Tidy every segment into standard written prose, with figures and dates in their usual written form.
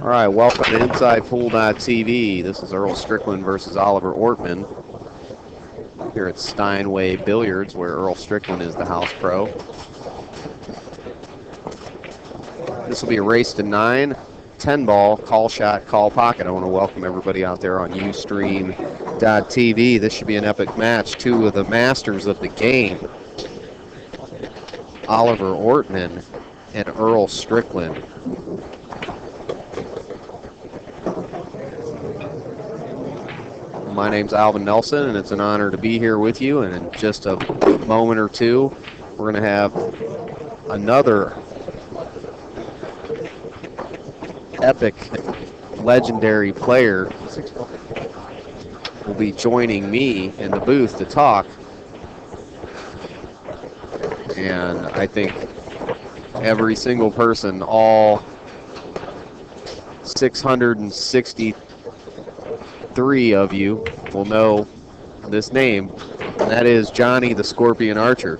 All right, welcome to InsidePool.tv. This is Earl Strickland versus Oliver Ortmann here at Steinway Billiards, where Earl Strickland is the house pro. This will be a race to 9, 10 ball, call shot, call pocket. I want to welcome everybody out there on Ustream.tv. This should be an epic match. Two of the masters of the game, Oliver Ortmann and Earl Strickland. My name's Alvin Nelson, and it's an honor to be here with you. And in just a moment or two, we're going to have another epic, legendary player will be joining me in the booth to talk. And I think every single person, all 663 of you will know this name, and that is Johnny the Scorpion Archer.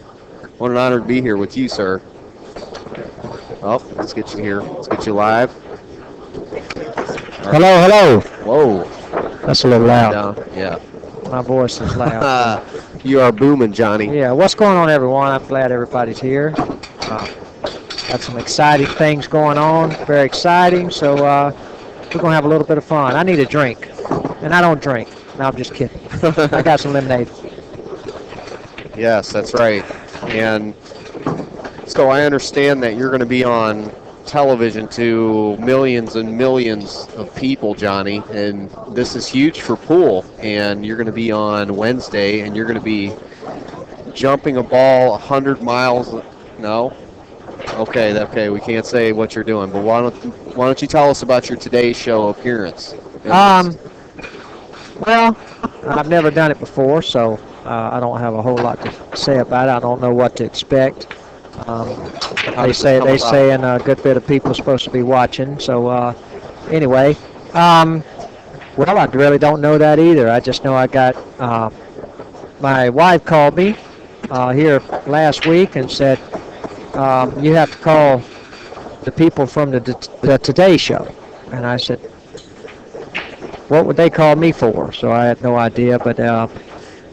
What an honor to be here with you, sir. Oh, let's get you here. Let's get you live. Hello, hello. Whoa. That's a little loud. Yeah. My voice is loud. You are booming, Johnny. Yeah, what's going on, everyone? I'm glad everybody's here. Got some exciting things going on. Very exciting. So we're going to have a little bit of fun. I need a drink. And I don't drink. No, I'm just kidding. I got some lemonade. Yes, that's right. And so I understand that you're going to be on television to millions and millions of people, Johnny, and this is huge for pool. And you're going to be on Wednesday, and you're going to be jumping a ball 100 miles. No? Okay, we can't say what you're doing, but why don't you tell us about your Today Show appearance? Well, I've never done it before, so I don't have a whole lot to say about it. I don't know what to expect. They say a good bit of people are supposed to be watching. So anyway, well, I really don't know that either. I just know I got my wife called me here last week and said you have to call the people from the Today Show, and I said, what would they call me for? So I had no idea, but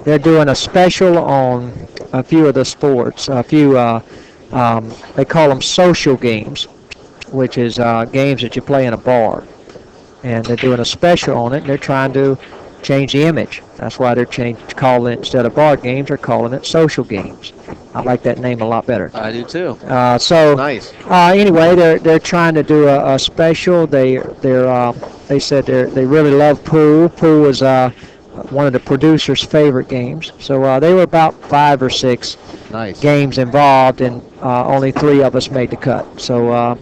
they're doing a special on a few of the sports. A few, they call them social games, which is games that you play in a bar. And they're doing a special on it, and they're trying to change the image. That's why they're calling it, instead of bar games, they're calling it social games. I like that name a lot better. I do too. So nice. Anyway, they're trying to do a special. They said they really love pool. Pool is one of the producer's favorite games. So they were about 5 or 6 games involved, and only 3 of us made the cut. So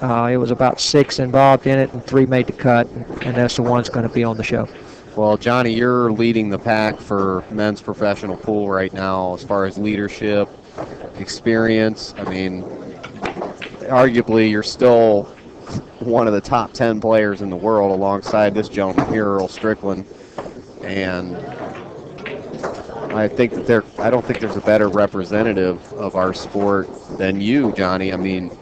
it was about 6 involved in it, and 3 made the cut, and that's the one's going to be on the show. Well, Johnny, you're leading the pack for men's professional pool right now as far as leadership, experience. I mean, arguably you're still one of the top 10 players in the world alongside this gentleman here, Earl Strickland. And I don't think there's a better representative of our sport than you, Johnny. I mean,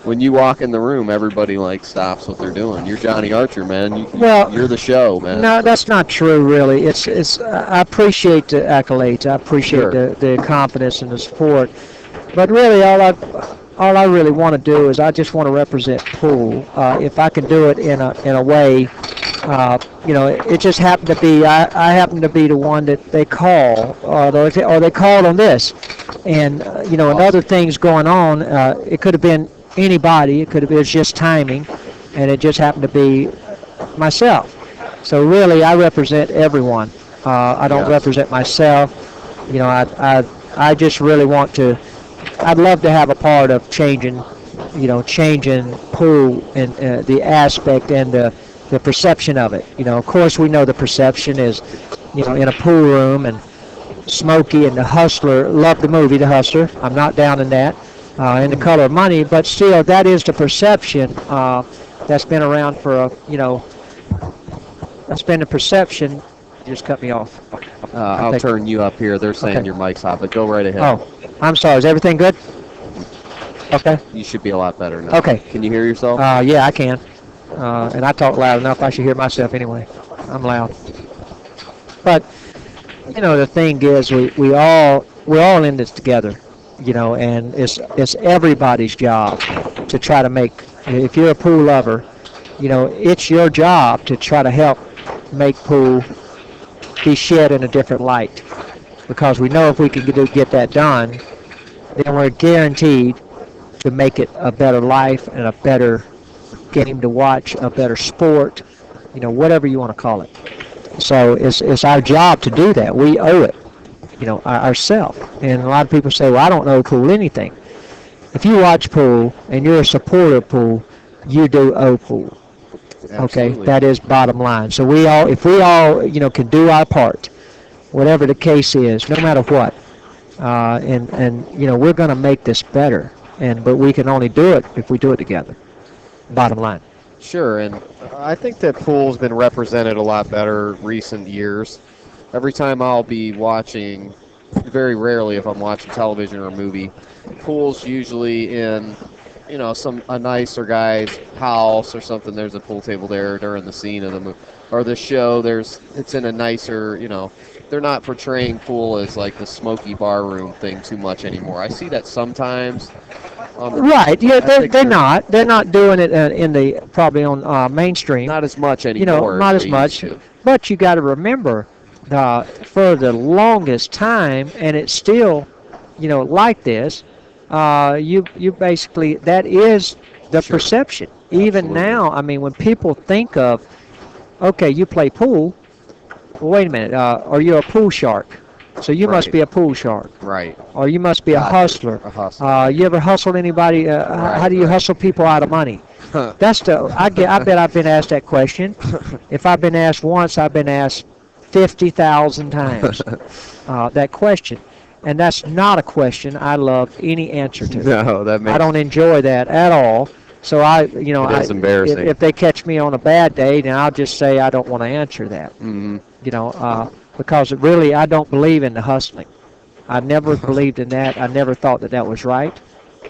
when you walk in the room, everybody stops what they're doing. You're Johnny Archer, man. You're the show, man. No, that's not true, really. It's. I appreciate the accolades. I appreciate the confidence in the sport. But really, all I really want to do is I just want to represent pool. If I can do it in a way, it just happened to be I happen to be the one that they call, or they called on this, and and other things going on. It could have been anybody. It could have been just timing, and it just happened to be myself. So really, I represent everyone. I don't represent myself. I just really want to. I'd love to have a part of changing pool and the aspect and the perception of it. Of course, we know the perception is, in a pool room, and Smokey and the Hustler, love the movie The Hustler. I'm not down in that. In The Color of Money, but still, that is the perception that's been around for that's been the perception. You just cut me off. I'll turn you up here. They're saying your mic's hot, but go right ahead. Oh, I'm sorry. Is everything good? Okay. You should be a lot better now. Okay. Can you hear yourself? Yeah, I can. And I talk loud enough. I should hear myself anyway. I'm loud. But the thing is, we're all in this together. And it's everybody's job to try to make. If you're a pool lover, it's your job to try to help make pool be shed in a different light. Because we know if we can get that done, then we're guaranteed to make it a better life and a better game to watch, a better sport, whatever you want to call it. So it's our job to do that. We owe it, ourselves. And a lot of people say, well, I don't know pool anything. If you watch pool and you're a supporter of pool, you do owe pool. Okay, Absolutely. that is bottom line. So if we all, can do our part, whatever the case is, no matter what, and we're going to make this better. But we can only do it if we do it together. Bottom line. Sure, and I think that pool's been represented a lot better recent years. Every time I'll be watching, very rarely if I'm watching television or a movie, pool's usually in, a nicer guy's house or something. There's a pool table there during the scene of the movie or the show. It's in a nicer, they're not portraying pool as like the smoky bar room thing too much anymore. I see that sometimes. Right. Yeah, they're not. They're not doing it probably on mainstream. Not as much anymore. Not as much. But you got to remember, for the longest time, and it's still, like this. You basically, that is the perception. Even now, I mean, when people think of, okay, you play pool. Well, wait a minute. Are you a pool shark? So you must be a pool shark. Right. Or you must be a hustler. A hustler. You ever hustled anybody? How do you hustle people out of money? That's I bet I've been asked that question. If I've been asked once, I've been asked 50,000 times that question. And that's not a question I love any answer to. No, that makes. I don't enjoy that at all. So it's embarrassing. If they catch me on a bad day, then I'll just say I don't want to answer that. Mm-hmm. Because really I don't believe in the hustling. I never believed in that. I never thought that was right.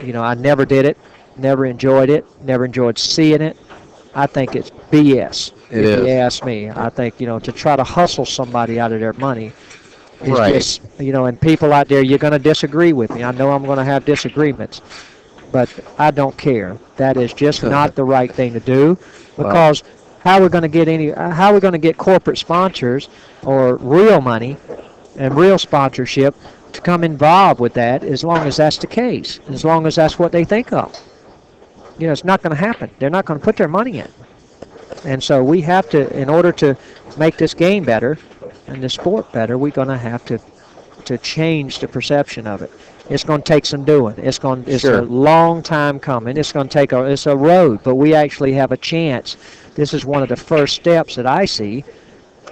I never did it. Never enjoyed it. Never enjoyed seeing it. I think it's BS. If you ask me, I think to try to hustle somebody out of their money is just and people out there, you're going to disagree with me. I know I'm going to have disagreements, but I don't care. That is just not the right thing to do because. How are we going to get corporate sponsors or real money and real sponsorship to come involved with that as long as that's the case, as long as that's what they think of? It's not going to happen. They're not going to put their money in. And so we have to, in order to make this game better and the sport better, we're going to have to change the perception of it. It's going to take some doing. It's a long time coming. It's going to take it's a road, but we actually have a chance. This is one of the first steps that I see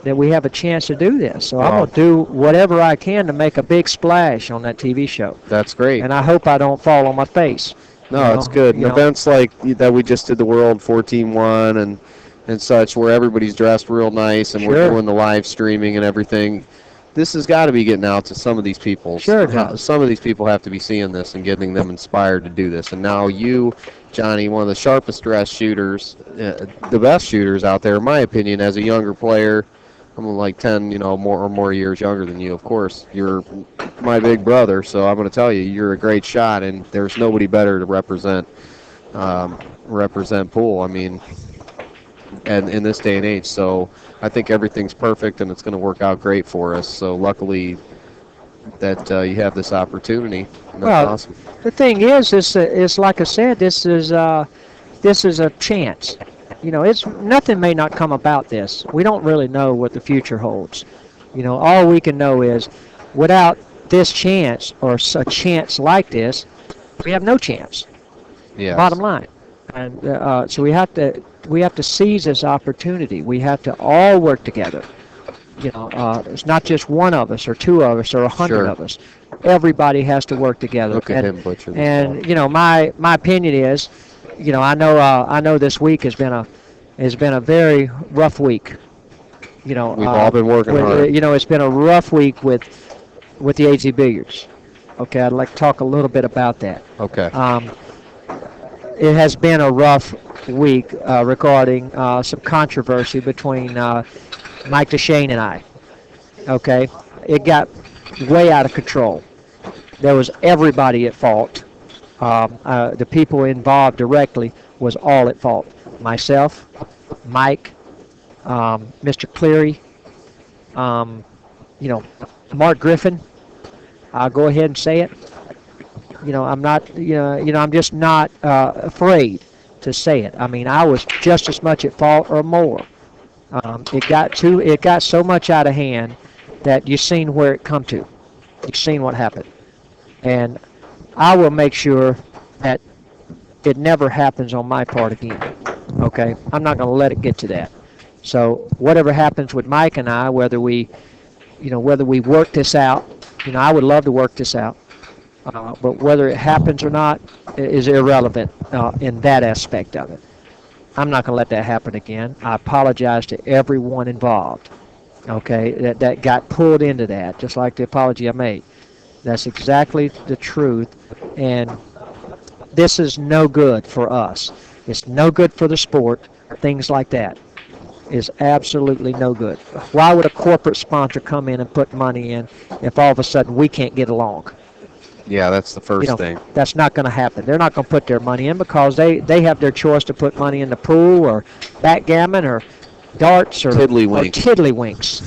that we have a chance to do this. So I'm going to do whatever I can to make a big splash on that TV show. That's great. And I hope I don't fall on my face. No, it's good. Events like that we just did the World 14-1 and such where everybody's dressed real nice and we're doing the live streaming and everything. This has got to be getting out to some of these people. Sure it does. Some of these people have to be seeing this and getting them inspired to do this. And now you, Johnny, one of the sharpest dressed shooters, the best shooters out there, in my opinion, as a younger player. I'm like 10, more years younger than you, of course. You're my big brother, so I'm going to tell you, you're a great shot, and there's nobody better to represent pool. I mean, and in this day and age. So I think everything's perfect and it's going to work out great for us. So luckily that you have this opportunity. And that's awesome. The thing is like I said, this is a chance. Nothing may not come about this. We don't really know what the future holds. All we can know is without this chance or a chance like this, we have no chance. Yes. Bottom line. And so we have to seize this opportunity. We have to all work together. It's not just one of us or two of us or 100 of us. Everybody has to work together. Look at him butchering. And my opinion is, I know this week has been a very rough week. We've all been working hard. It's been a rough week with the AZ Billiards. Okay, I'd like to talk a little bit about that. Okay. It has been a rough week regarding some controversy between Mike DeShane and I. Okay, it got way out of control. There was everybody at fault. The people involved directly was all at fault. Myself, Mike, Mr. Cleary, you know, Mark Griffin. I'll go ahead and say it. I'm not, I'm just not afraid to say it. I mean, I was just as much at fault or more. It got so much out of hand that you've seen where it come to. You've seen what happened. And I will make sure that it never happens on my part again. Okay? I'm not going to let it get to that. So whatever happens with Mike and I, whether we work this out, I would love to work this out. But whether it happens or not is irrelevant in that aspect of it. I'm not going to let that happen again. I apologize to everyone involved, okay, that got pulled into that, just like the apology I made. That's exactly the truth, and this is no good for us. It's no good for the sport. Things like that is absolutely no good. Why would a corporate sponsor come in and put money in if all of a sudden we can't get along? Yeah, that's the first thing. That's not going to happen. They're not going to put their money in because they have their choice to put money in the pool or backgammon or darts or tiddlywinks.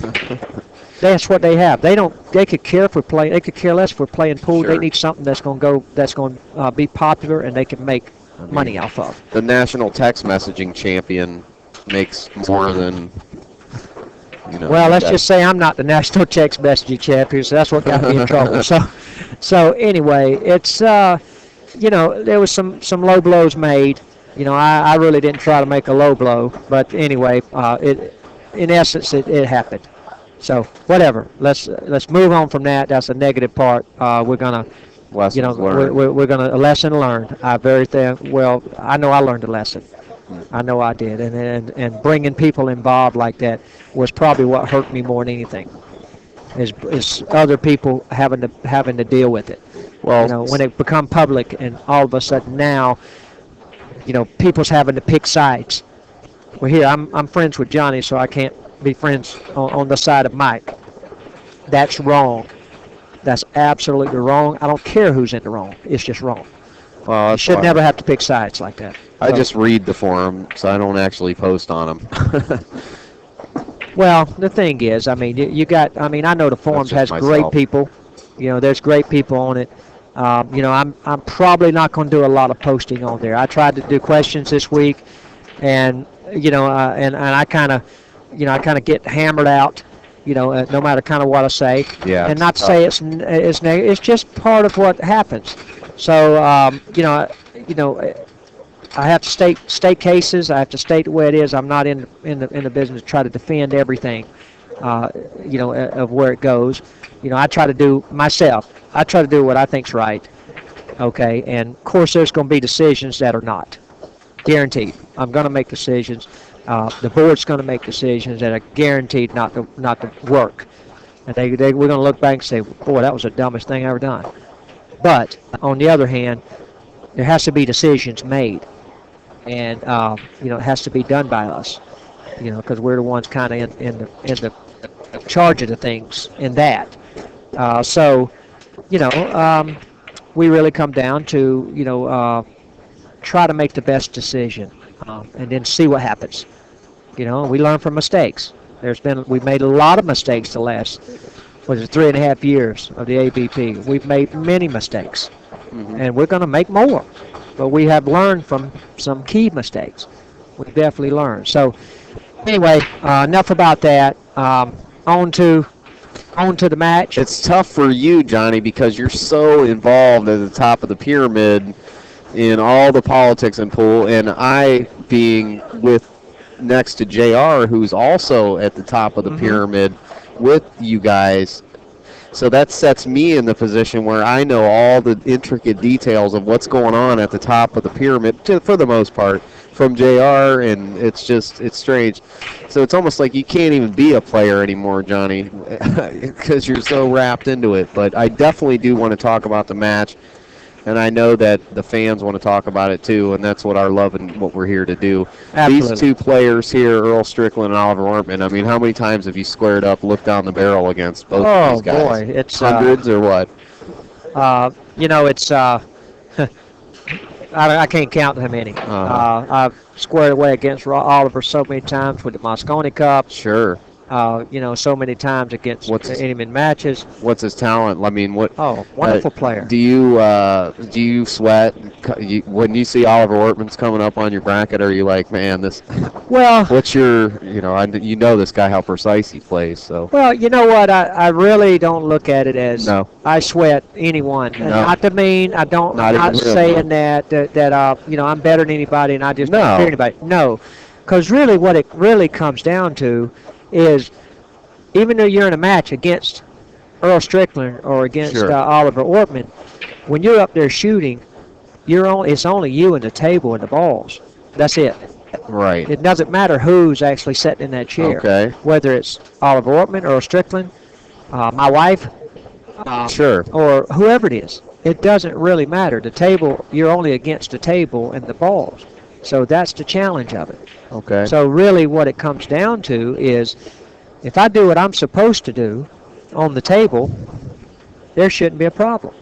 That's what they have. They could care if we're playing. They could care less if we're playing pool. Sure. They need something that's going to be popular and they can make money off of. The national text messaging champion makes more than. Well, let's just say I'm not the national text messaging champion, so that's what got me in trouble. So anyway, it's there was some low blows made. I really didn't try to make a low blow, but anyway, in essence it happened. So whatever. Let's move on from that. That's a negative part. We're gonna we're gonna a lesson learned. I know I learned a lesson. I know I did, and bringing people involved like that was probably what hurt me more than anything. Is other people having to deal with it. Well, when it become public, and all of a sudden now, people's having to pick sides. Well, here I'm friends with Johnny, so I can't be friends on the side of Mike. That's wrong. That's absolutely wrong. I don't care who's in the wrong. It's just wrong. Well, you should never have to pick sides like that. I just read the forum, so I don't actually post on them. Well, the thing is, I mean, I know the forums has great people. There's great people on it. I'm probably not going to do a lot of posting on there. I tried to do questions this week, and and I kind of get hammered out. No matter kind of what I say. Yeah. And not to say it's negative. It's just part of what happens. So I have to state cases. I have to state the way it is. I'm not in the business to try to defend everything, of where it goes. I try to do myself. I try to do what I think's right. Okay, and of course there's going to be decisions that are not guaranteed. I'm going to make decisions. The board's going to make decisions that are guaranteed not to work. And we're going to look back and say, boy, that was the dumbest thing I ever done. But on the other hand, there has to be decisions made. And it has to be done by us, because we're the ones kind of in the charge of the things in that. We really come down to try to make the best decision, and then see what happens. We learn from mistakes. We've made a lot of mistakes the last 3.5 years of the ABP. We've made many mistakes, and we're going to make more. But we have learned from some key mistakes. We've definitely learned. So, anyway, enough about that. On to the match. It's tough for you, Johnny, because you're so involved at the top of the pyramid in all the politics in pool, and I being next to JR, who's also at the top of the pyramid with you guys. So that sets me in the position where I know all the intricate details of what's going on at the top of the pyramid, for the most part, from JR, and it's strange. So it's almost like you can't even be a player anymore, Johnny, because you're so wrapped into it. But I definitely do want to talk about the match. And I know that the fans want to talk about it too, and that's what our love and what we're here to do. Absolutely. These two players here, Earl Strickland and Oliver Ortmann, I mean, how many times have you squared up, looked down the barrel against both of these guys? Oh, boy. It's hundreds or what? It's I can't count how many. I've squared away against Oliver so many times with the Mosconi Cup. Sure. So many times against him in matches. What's his talent? I mean, what? Oh, wonderful player. Do you sweat when you see Oliver Ortmann's coming up on your bracket? Are you like, man, this? Well, what's your, this guy how precise he plays. So. Well, you know what? I really don't look at it as I sweat anyone. No. Not to mean I don't. I'm not saying that I'm better than anybody and I just don't fear anybody. No, because really what it really comes down to is even though you're in a match against Earl Strickland or against Oliver Ortmann, when you're up there shooting, it's only you and the table and the balls. That's it. Right. It doesn't matter who's actually sitting in that chair. Okay. Whether it's Oliver Ortmann, Earl Strickland, my wife, or whoever it is. It doesn't really matter. The table, you're only against the table and the balls. So that's the challenge of it. Okay. So really what it comes down to is if I do what I'm supposed to do on the table, there shouldn't be a problem.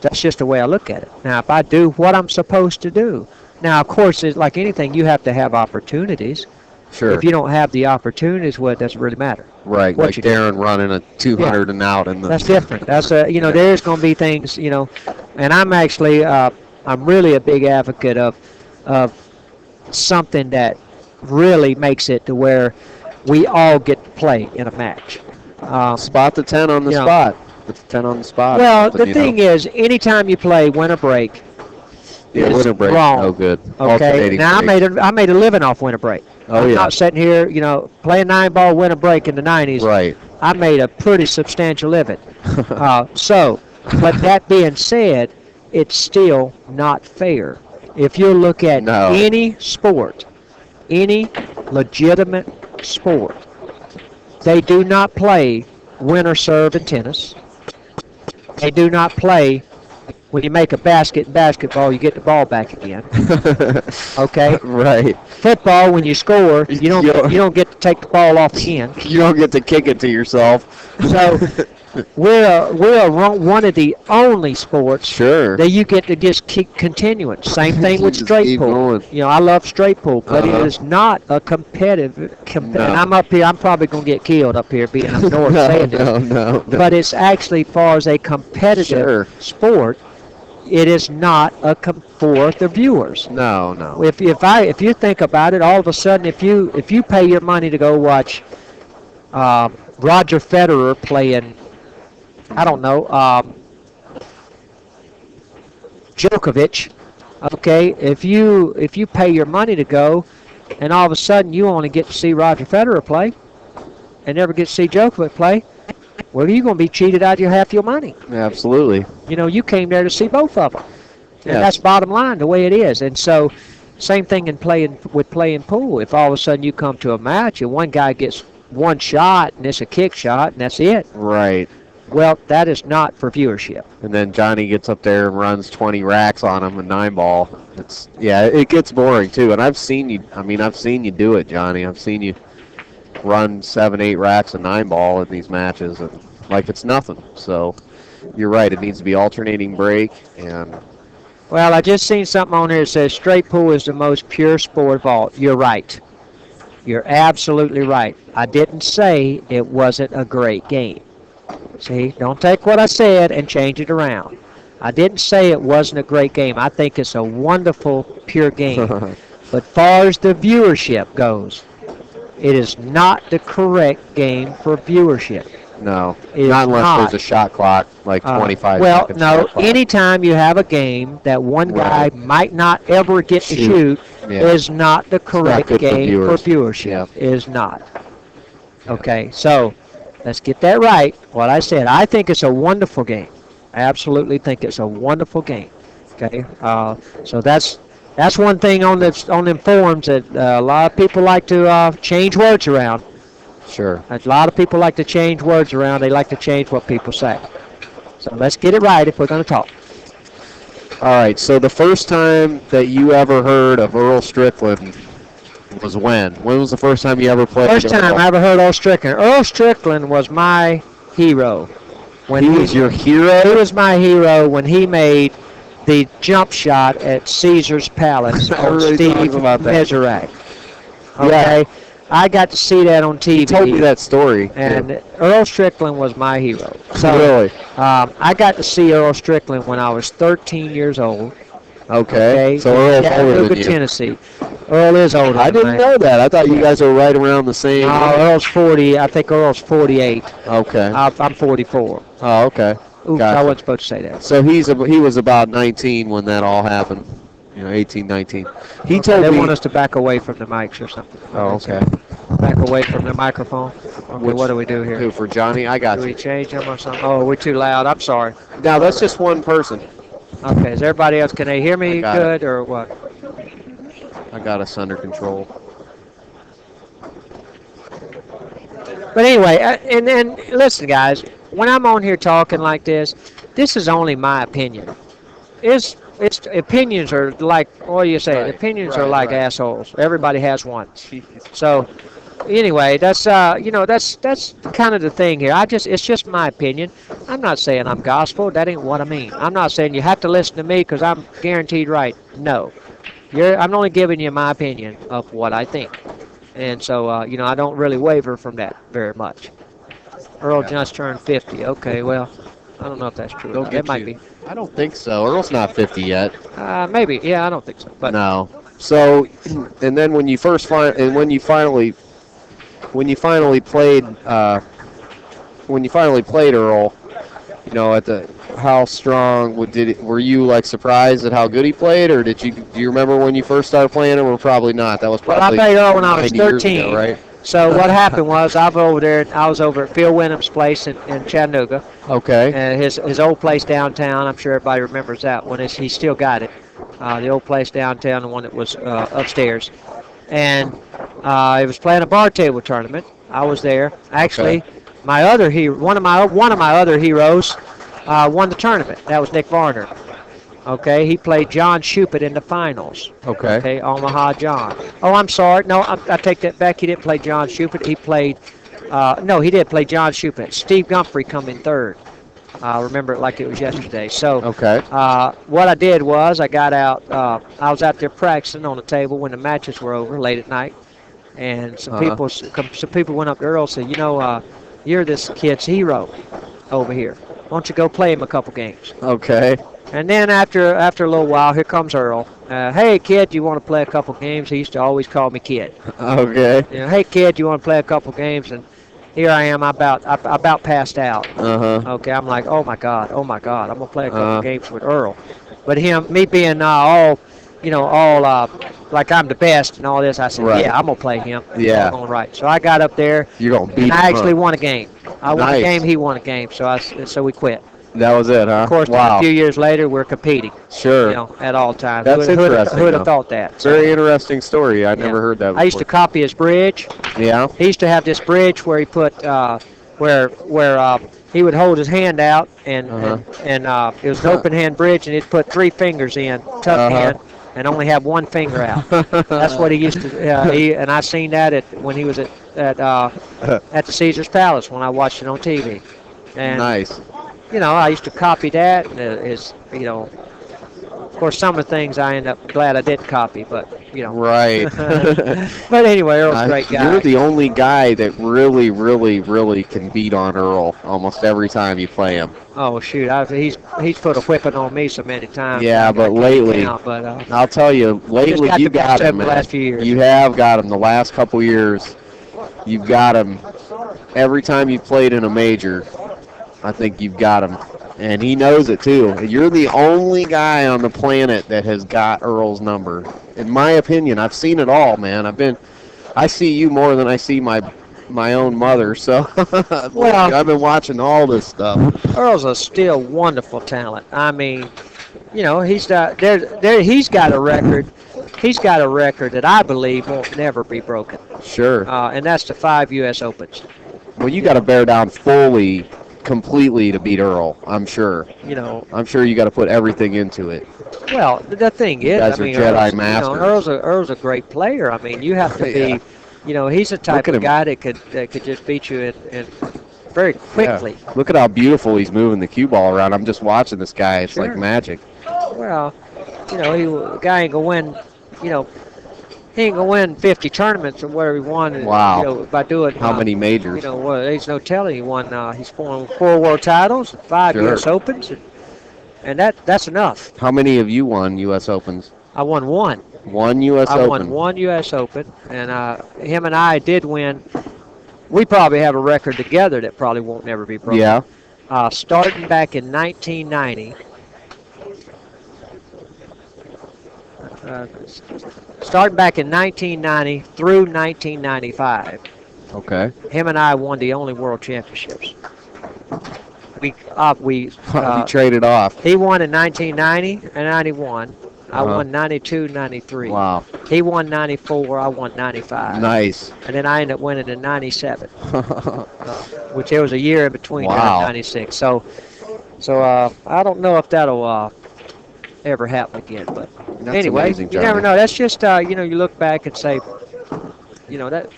That's just the way I look at it. Now, if I do what I'm supposed to do. Now, of course, it's like anything, you have to have opportunities. Sure. If you don't have the opportunities, well, it doesn't really matter. Right, like Darren running a 200 and out. That's different. That's there's going to be things, and I'm actually, I'm really a big advocate of something that really makes it to where we all get to play in a match. Spot the 10 on the spot. Put the 10 on the spot. Well, the thing is, anytime you play winner break, winner break, wrong. no good. Okay, now I made a living off winner break. I'm not sitting here, playing 9-ball winner break in the 90s. Right. I made a pretty substantial living. But that being said, it's still not fair. If you look at any sport, any legitimate sport, they do not play winner serve in tennis. They do not play when you make a basket in basketball, you get the ball back again. Okay? Right. Football, when you score, you don't get to take the ball off the end. You don't get to kick it to yourself. So we're one of the only sports that you get to just keep continuing. Same thing with straight pool. I love straight pool, but it is not a competitive. And I'm up here. I'm probably going to get killed up here being up north saying this. No. But it's actually, far as a competitive sport, it is not for the viewers. No. If you think about it, all of a sudden, if you pay your money to go watch Roger Federer playing, I don't know, Djokovic, okay, if you pay your money to go, and all of a sudden you only get to see Roger Federer play, and never get to see Djokovic play, well, you're going to be cheated out of half your money. Absolutely. You came there to see both of them. And that's bottom line, the way it is. And so, same thing in playing pool. If all of a sudden you come to a match and one guy gets one shot and it's a kick shot and that's it. Right. Well, that is not for viewership. And then Johnny gets up there and runs 20 racks on him, a 9-ball. It gets boring too. And I've seen you do it, Johnny. I've seen you run 7-8 racks of 9-ball in these matches, and like it's nothing. So you're right. It needs to be alternating break. And well, I just seen something on here that says straight pool is the most pure sport of all. You're right. You're absolutely right. I didn't say it wasn't a great game. See, don't take what I said and change it around. I didn't say it wasn't a great game. I think it's a wonderful, pure game. But far as the viewership goes, it is not the correct game for viewership. No, not unless there's a shot clock, like 25 seconds. Well, no, anytime you have a game that one guy might not ever get to shoot is not the correct game for viewership. Is not. Okay, so let's get that right. What I said, I think it's a wonderful game. I absolutely think it's a wonderful game. Okay, so that's one thing on them forums that a lot of people like to change words around. Sure. A lot of people like to change words around. They like to change what people say. So let's get it right if we're going to talk. All right, so the first time that you ever heard of Earl Strickland was when? When was the first time you ever played? First time I ever heard Earl Strickland. Earl Strickland was my hero. When he was your hero? He was my hero when he made the jump shot at Caesar's Palace on Everybody Steve talks about that. Measurak. Okay? I got to see that on TV. You told me that story. And Earl Strickland was my hero. So, really? I got to see Earl Strickland when I was 13 years old. Okay. So Earl's older than you. Tennessee. Earl is older. I didn't know that. I thought you guys were right around the same. No, Earl's 40. I think Earl's 48. Okay. I'm 44. Oh, okay. Oops, Gotcha. I wasn't supposed to say that. So he was about 19 when that all happened. 18, 19. He told They me. want us to back away from the mics or something. Oh, okay. Back away from the microphone. Okay, what do we do here? Who, for Johnny? I got Do you. we change them or something? Oh, we're too loud. I'm sorry. Now, that's just one person. Okay, is everybody else, can they hear me got good or what? I got us under control. But anyway, and then listen, guys, when I'm on here talking like this is only my opinion. It's opinions are like, what do you say? Right, Opinions right, are like right. assholes. Everybody has one. So anyway, that's that's kind of the thing here. It's just my opinion. I'm not saying I'm gospel. That ain't what I mean. I'm not saying you have to listen to me because I'm guaranteed right. No, I'm only giving you my opinion of what I think. And so, I don't really waver from that very much. Earl just turned 50. Okay, well, I don't know if that's true. It might be. I don't think so. Earl's not 50 yet. Maybe. Yeah, I don't think so. But No. So, and then when you finally played Earl, at the how strong were you like surprised at how good he played, or do you remember when you first started playing him, or probably not? That was probably. Well, I played Earl when I was 90 years 13. ago, right? So what happened was I was over at Phil Wyndham's place in Chattanooga. Okay. And his old place downtown. I'm sure everybody remembers that one. He still got it. The old place downtown, the one that was upstairs. And he was playing a bar table tournament. I was there. Actually, my other hero, one of my other heroes, won the tournament. That was Nick Varner. Okay, he played John Shupert in the finals. Okay. Omaha John. Oh, I'm sorry. No, I take that back. He didn't play John Shupert. He played, he did play John Shupert. Steve Gumphrey come in third. I remember it like it was yesterday. So what I did was I got out. I was out there practicing on the table when the matches were over late at night. And some people went up to Earl and said, you're this kid's hero over here. Why don't you go play him a couple games? Okay. And then after a little while, here comes Earl. Hey, kid, you want to play a couple games? He used to always call me kid. Okay. Hey, kid, you want to play a couple games? And here I am, I about passed out. Okay, I'm like, oh my God, I'm gonna play a couple games with Earl. But me being all like I'm the best and all this, I said, yeah, I'm gonna play him. Yeah. All right. So I got up there. You're gonna beat him. I actually won a game. I won a Nice. game. He won a game. So we quit. That was it, huh? Of course, wow. a few years later, we're competing. Sure. At all times. That's interesting. Who would have thought that? Very interesting story. I never heard that before. I used to copy his bridge. Yeah. He used to have this bridge where he put where he would hold his hand out and it was an open hand bridge and he'd put 3 fingers in, tucked in, and only have 1 finger out. That's what he used to. And I seen that when he was at the Caesar's Palace when I watched it on TV. And, nice. I used to copy that. And of course, some of the things I end up glad I didn't copy, but Right. But anyway, Earl's a great guy. You're the only guy that really, really, really can beat on Earl almost every time you play him. Oh shoot, he's put a whipping on me so many times. Yeah, but lately, I'll tell you, lately you got him, man. The last few years. You have got him the last couple years. You've got him every time you played in a major. I think you've got him, and he knows it too. You're the only guy on the planet that has got Earl's number. In my opinion, I've seen it all, man. I see you more than I see my own mother. So, I've been watching all this stuff. Earl's a still wonderful talent. I mean, he's got a record. He's got a record that I believe won't never be broken. Sure. And that's the 5 U.S. Opens. Well, you got to bear down fully completely to beat Earl. I'm sure. You know, I'm sure you got to put everything into it. well, the thing is, guys I are mean, Jedi masters. Earl's a great player. I mean, you have to Yeah. be, he's the type Look at of him. guy that could just beat you in very quickly. Yeah. Look at how beautiful he's moving the cue ball around. I'm just watching this guy. It's like Sure. magic. Well, the guy ain't gonna win. You know, he ain't gonna win 50 tournaments or whatever he won. Wow. By doing How many majors? well, there's no telling. He won. He's won 4 world titles, 5 Sure. U.S. Opens, and that's enough. How many have you won U.S. Opens? I won 1. One U.S. I Open. won 1 U.S. Open, and him and I did win. We probably have a record together that probably won't never be broken. Yeah. Starting back in 1990. Starting back in 1990 through 1995. Okay. Him and I won the only world championships. We You traded off. He won in 1990 and 91. I Uh-huh. won 92, 93. Wow. He won 94. I won 95. Nice. And then I ended up winning in 97, which there was a year in between there Wow. in 96. So I don't know if that'll ever happen again. But That's anyway, amazing, you never Johnny. know. That's just you look back and say,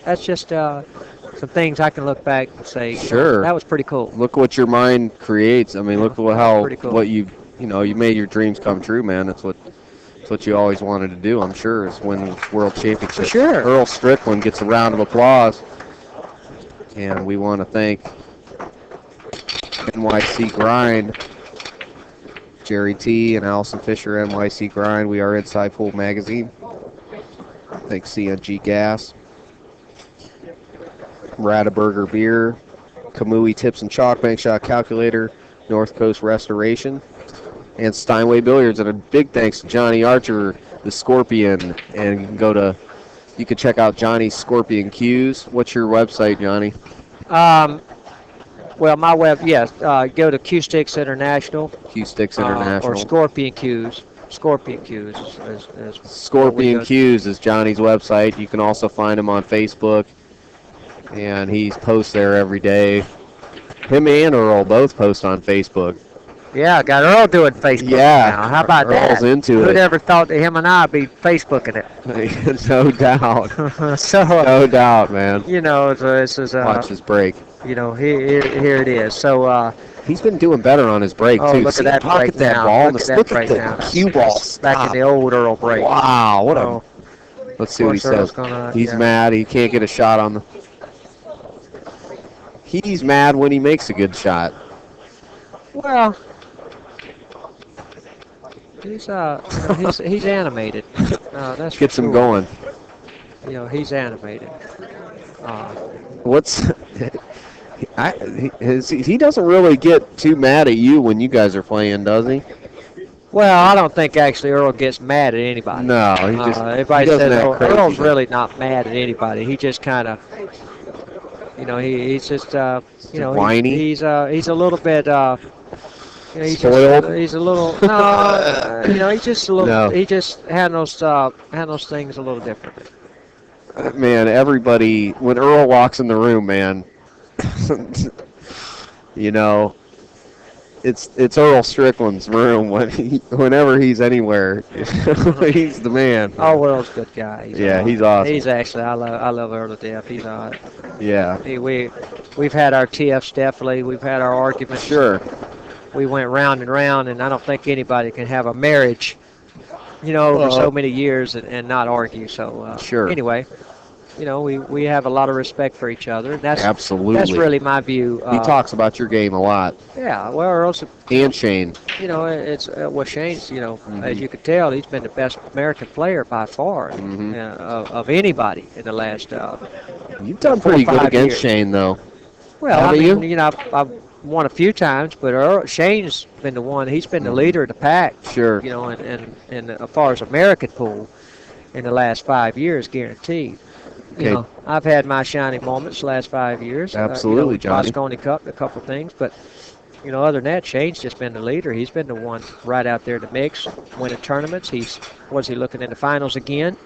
that's just some things I can look back and say, Sure. that was pretty cool. Look what your mind creates. I mean, look how Pretty cool. what you made your dreams come true, man. That's what you always wanted to do. I'm sure is win world championships. For sure. Earl Strickland gets a round of applause, and we want to thank NYC Grind, Jerry T, and Allison Fisher. NYC Grind. We are Inside Pool Magazine. Thanks CNG Gas, Radaburger Beer, Kamui Tips and Chalk Bank Shot Calculator, North Coast Restoration, and Steinway Billiards. And a big thanks to Johnny Archer, the Scorpion. And you can check out Johnny's Scorpion Cues. What's your website, Johnny? Well, my go to Q Sticks International. Q Sticks International. Or Scorpion Cues. Scorpion Cues is Scorpion Cues is Johnny's website. You can also find him on Facebook, and he posts there every day. Him and Earl both post on Facebook. Yeah, got Earl doing Facebook now. How about Earl's that? into Who'd it. ever thought that him and I would be Facebooking it? No doubt. So, No doubt, man. this is Watch this break. here it is. So, He's been doing better on his break, too. look at that break Look at that now. ball. Look at that Look break at now. the cue ball. Back in the old Earl break. Wow. What Oh, Let's see what he Earl's says. He's yeah. mad. He can't get a shot on the... He's mad when he makes a good shot. Well, he's he's animated. That's Gets for him sure. going. He's animated. What's... he doesn't really get too mad at you when you guys are playing, does he? Well, I don't think actually Earl gets mad at anybody. No, he just... Everybody he doesn't says act crazy, Earl's but- really not mad at anybody. He just kind of, he's just, whiny? he's a little bit, Spoiled? he's a little, no, he's just a little, No. he just handles things a little differently. Man, everybody... When Earl walks in the room, man... It's Earl Strickland's room whenever he's anywhere. He's the man. Oh, Earl's a good guy. He's awesome. He's actually, I love Earl to death. He's all right. Yeah. We've had our TFs definitely. We've had our arguments. Sure. We went round and round, and I don't think anybody can have a marriage, over so many years and not argue. So Sure. Anyway, we have a lot of respect for each other. And Absolutely. That's really my view. He talks about your game a lot. Yeah. Well, Earl's, And Shane. it's Shane's. As you could tell, he's been the best American player by far of anybody in the last. You've done pretty 4 or good 5 against years. Shane, though. Well, Haven't I mean, you? I've won a few times, but Shane's been the one. He's been the leader of the pack. Sure. And as far as American pool, in the last 5 years, guaranteed. Okay. I've had my shining moments the last 5 years. Absolutely, Johnny. Mosconi Cup, a couple things, but other than that, Shane's just been the leader. He's been the one right out there to mix, winning tournaments. Was he looking in the finals again?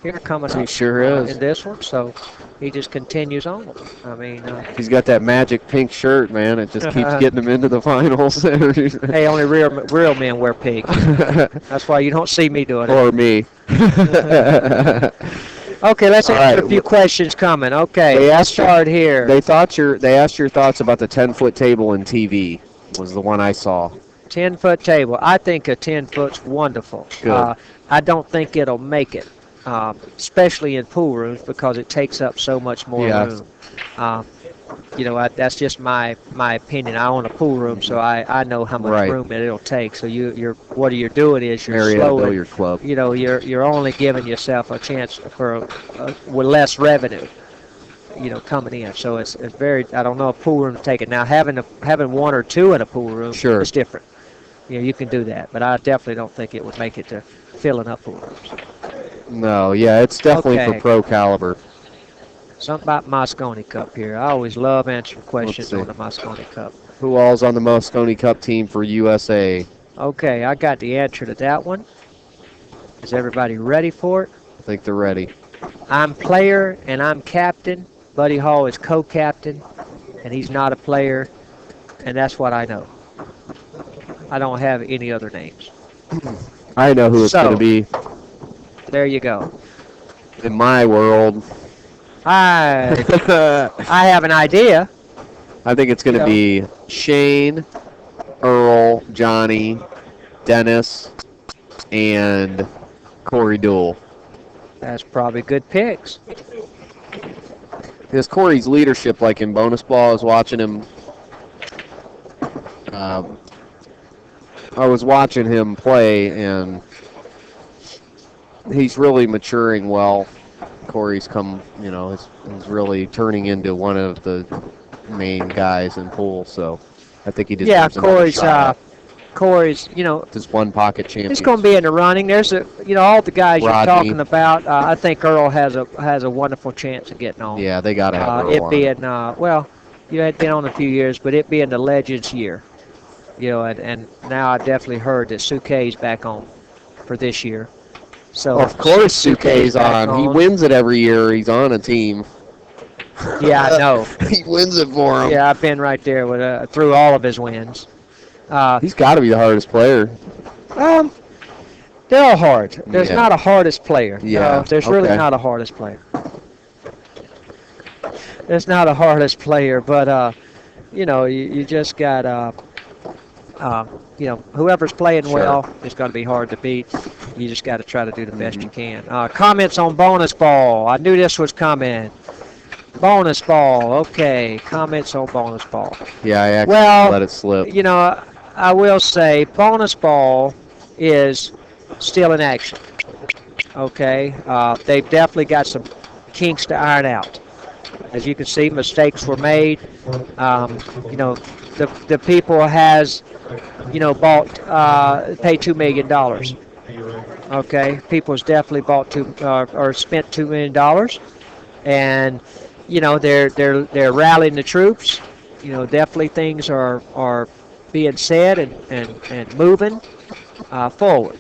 here coming He up. sure is. In this one, so he just continues on. I mean, He's got that magic pink shirt, man. It just keeps getting him into the finals. hey, only real men wear pink. That's why you don't see me doing it. Or me. Okay, let's All answer right. a few questions coming. Okay, They let's asked start here. They asked your thoughts about the 10-foot table in TV. Was the one I saw. 10-foot table. I think a 10-foot's wonderful. Good. I don't think it'll make it, especially in pool rooms because it takes up so much more room. That's just my opinion. I own a pool room, so I know how much room it'll take. So what you're doing is you're slowing. Your club. You're only giving yourself a chance for with less revenue. Coming in. So it's very. I don't know a pool room to take it. Now having one or two in a pool room is different. You can do that, but I definitely don't think it would make it to filling up pool rooms. No, yeah, it's definitely for pro caliber. Something about Mosconi Cup here. I always love answering questions on the Mosconi Cup. Who all's on the Mosconi Cup team for USA? Okay, I got the answer to that one. Is everybody ready for it? I think they're ready. I'm player and I'm captain. Buddy Hall is co-captain, and he's not a player, and that's what I know. I don't have any other names. I know who it's going to be. There you go. In my world, I have an idea. I think it's going to be Shane, Earl, Johnny, Dennis, and Corey Deuel. That's probably good picks. Because Corey's leadership, like in bonus ball, I was watching him. I was watching him play, and he's really maturing well. Corey's he's really turning into one of the main guys in pool. So I think he deserves another shot. Corey's, just one pocket champion. He's going to be in the running. There's all the guys Rodney. You're talking about. I think Earl has a wonderful chance of getting on. Yeah, they got to have Earl it on. being you had been on a few years, but it being the Legends year, and now I definitely heard that Suke's back on for this year. So of course Suke's on. He wins it every year. He's on a team. Yeah, I know. He wins it for him. Yeah, I've been right there with through all of his wins. He's got to be the hardest player. They're all hard. There's not a hardest player. Yeah. There's really not a hardest player. There's not a hardest player, but you just got whoever's playing well is going to be hard to beat. You just got to try to do the best you can. Comments on bonus ball. I knew this was coming. Bonus ball. Okay. Comments on bonus ball. Yeah, I actually let it slip. I will say bonus ball is still in action. Okay. They've definitely got some kinks to iron out. As you can see, mistakes were made. The people has, bought, paid $2 million. Okay, people's definitely bought or spent $2 million, and they're rallying the troops. Definitely things are being said and moving forward.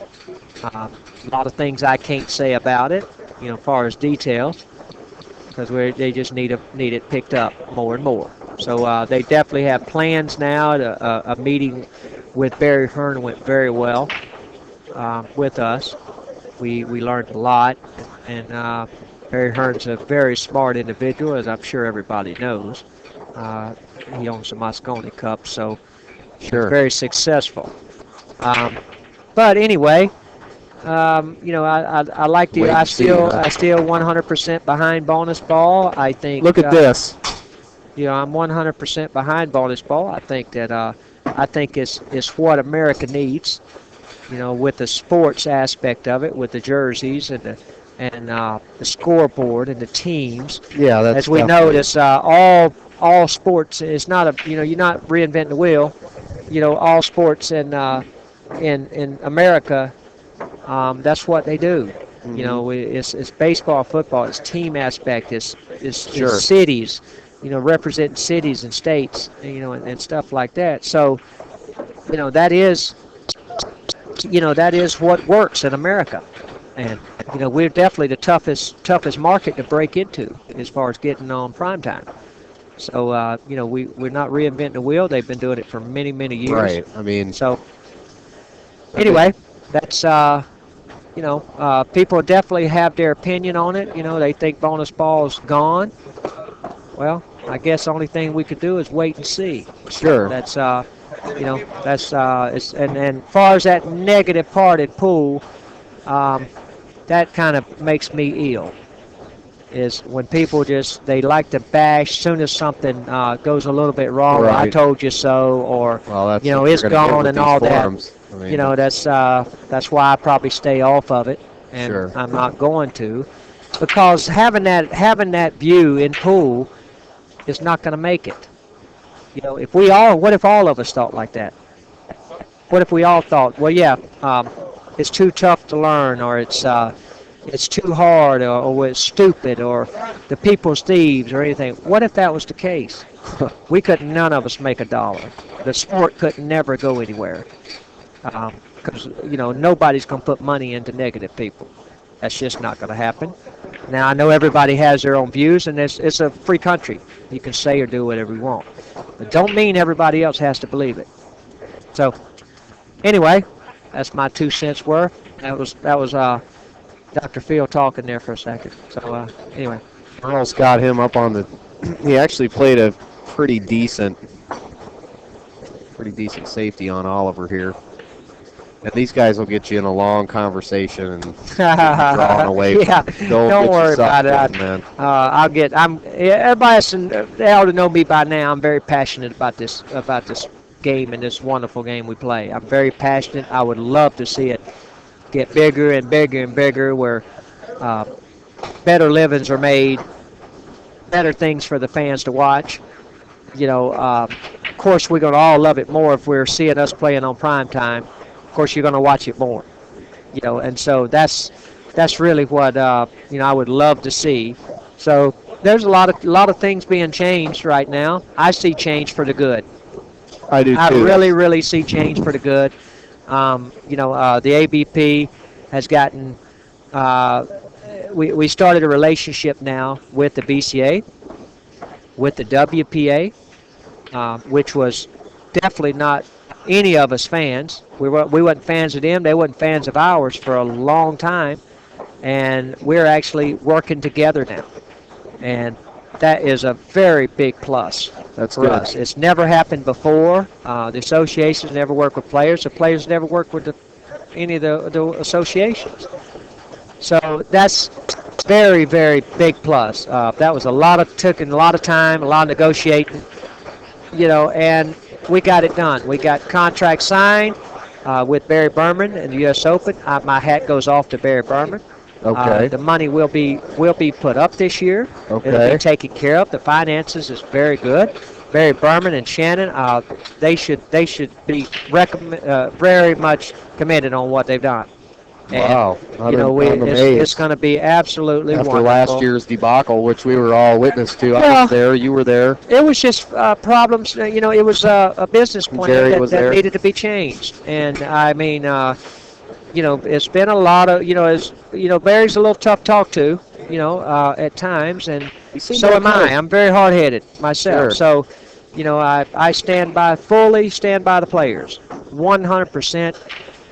A lot of things I can't say about it, as far as details, because they just need it picked up more and more. So they definitely have plans now. A meeting with Barry Hearn went very well with us. We learned a lot, and Barry Hearn's a very smart individual, as I'm sure everybody knows. He owns the Mosconi Cup, so he's very successful. But anyway, I like the. I still 100% behind bonus ball. I think. Look at this. I'm 100% behind bonus ball. I think that I think it's what America needs. With the sports aspect of it, with the jerseys and the scoreboard and the teams. Yeah, that's as we notice, all sports. It's not you're not reinventing the wheel. All sports in America. That's what they do. Mm-hmm. It's baseball, football. It's team aspect. It's cities. Representing cities and states. And stuff like that. So, that is what works in America. And we're definitely the toughest market to break into as far as getting on primetime. So we're not reinventing the wheel. They've been doing it for many years. Right. I mean, So anyway, that's people definitely have their opinion on it. They think bonus ball is gone. Well, I guess the only thing we could do is wait and see. sure. And far as that negative part in pool, that kind of makes me ill. Is when people they like to bash soon as something goes a little bit wrong. Or I Right. told you so, or Well, that's it's gone and all that. I mean, That's why I probably stay off of it, and Sure. I'm not going to, because having that view in pool is not going to make it. What if all of us thought like that? What if we all thought, well, yeah, it's too tough to learn, or it's too hard, or it's stupid, or the people's thieves, or anything? What if that was the case? None of us make $1. The sport could never go anywhere, because nobody's going to put money into negative people. That's just not going to happen. Now, I know everybody has their own views, and it's a free country. You can say or do whatever you want. But don't mean everybody else has to believe it. So, anyway, that's my 2 cents worth. That was Dr. Phil talking there for a second. So, anyway. Earl's got him up on the. He actually played a pretty decent safety on Oliver here. And these guys will get you in a long conversation and drawing away. Yeah, don't worry about it. Man. They ought to know me by now. I'm very passionate about this game and this wonderful game we play. I'm very passionate. I would love to see it get bigger and bigger and bigger, where better livings are made, better things for the fans to watch. Of course, we're going to all love it more if we're seeing us playing on prime time. Of course, you're going to watch it more. And so that's really what I would love to see. So there's a lot of things being changed right now. I see change for the good. I do too. I really see change for the good. The ABP has gotten. We started a relationship now with the BCA, with the WPA, which was definitely not any of us fans. We weren't fans of them. They weren't fans of ours for a long time, and we're actually working together now, and that is a very big plus. That's for good. us. It's never happened before. The associations never work with players. The players never work with any of the associations. So that's very big plus. That was took a lot of time, a lot of negotiating, and we got it done. We got contract signed with Barry Berman in the U.S. Open. My hat goes off to Barry Berman. Okay. The money will be put up this year. Okay. It'll be taken care of. The finances is very good. Barry Berman and Shannon, they should be very much commended on what they've done. And, wow. It's going to be absolutely After wonderful. last year's debacle, which we were all witness to. I Well, was there. You were there. It was just problems. It was a business Jerry plan was that there. needed to be changed. And I mean, it's been a lot of, Barry's a little tough to talk to, at times, and so am I. I'm very hard-headed myself. Sure. So, I fully stand by the players, 100%.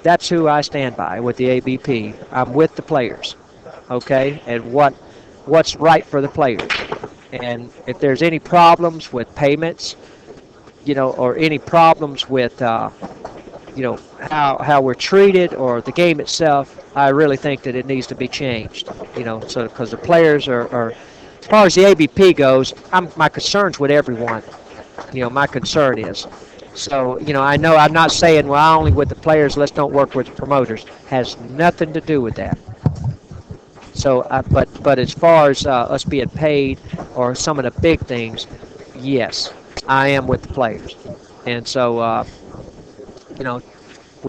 That's who I stand by with the ABP. I'm with the players, okay, and what's right for the players. And if there's any problems with payments, or any problems with, how we're treated or the game itself, I really think that it needs to be changed. So because the players are, as far as the ABP goes, my concern's with everyone. My concern is. So, I know I'm not saying, well, only with the players, let's don't work with the promoters. Has nothing to do with that. So, but as far as us being paid or some of the big things, yes, I am with the players. And so, we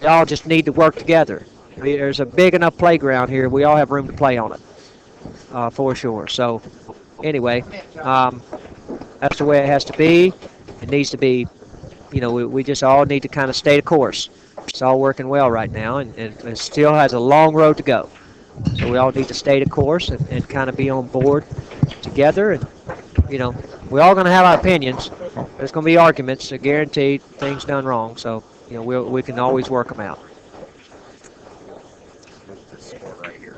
all just need to work together. There's a big enough playground here. We all have room to play on it, for sure. So, anyway, that's the way it has to be. It needs to be. We just all need to kind of stay the course. It's all working well right now, and it still has a long road to go. So we all need to stay the course and kind of be on board together. And, we're all going to have our opinions. There's going to be arguments, so guaranteed things done wrong. So, we can always work them out.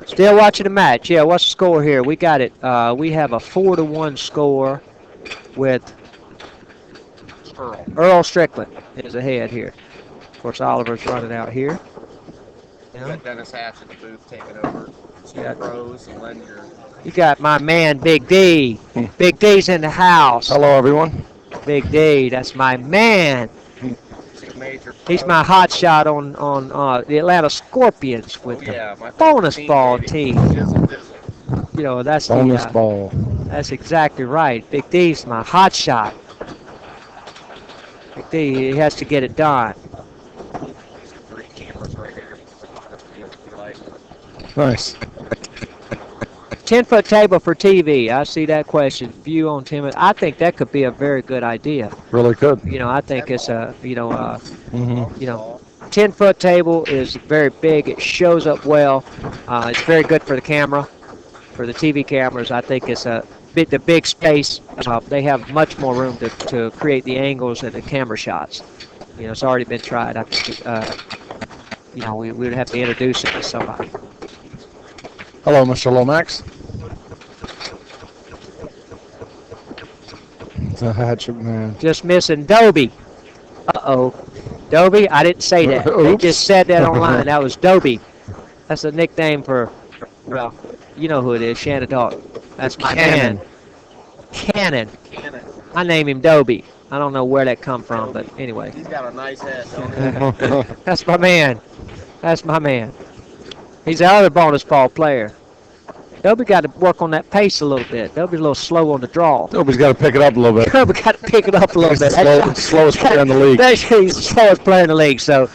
Still watching the match. Yeah, what's the score here? We got it. We have a 4-1 score with Earl Strickland is ahead here. Of course, Oliver's running out here. You got Dennis Hatch in the booth taking over. Pros and Lender. You got my man, Big D. Big D's in the house. Hello, everyone. Big D, that's my man. He's my hot shot on the Atlanta Scorpions with the bonus ball team. That's bonus ball. That's exactly right. Big D's my hot shot. Big D, he has to get it done. Nice. 10-foot table for TV. I see that question. View on 10. I think that could be a very good idea. Really could. I think it's a 10-foot table is very big. It shows up well. It's very good for the camera, for the TV cameras. I think it's the big space. They have much more room to create the angles and the camera shots. It's already been tried. I think, we would have to introduce it to somebody. Hello, Mr. Lomax. The hatchet man. Just missing Dobie. Uh-oh. Dobie? I didn't say that. They just said that online. That was Dobie. That's a nickname for, well, you know who it is, Shannon Dog. That's my man. Cannon. I name him Dobie. I don't know where that come from, but anyway. He's got a nice head, don't he? That's my man. That's my man. He's the other bonus ball player. Dobie got to work on that pace a little bit. Dobie's a little slow on the draw. Dobie's got to pick it up a little bit. Dobie got to pick it up a little bit. Slowest player in the league. He's the slowest player in the league. So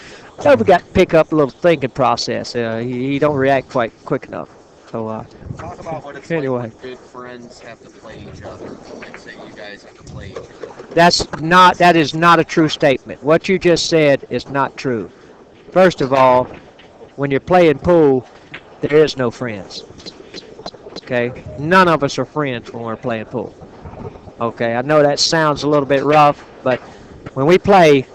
Dobie got to pick up a little thinking process. He don't react quite quick enough. So talk about what it's anyway. Like when good friends have to play each other. Like say you guys have to play each other. That is not a true statement. What you just said is not true. First of all, when you're playing pool, there is no friends. Okay? None of us are friends when we're playing pool. Okay? I know that sounds a little bit rough, but when we play,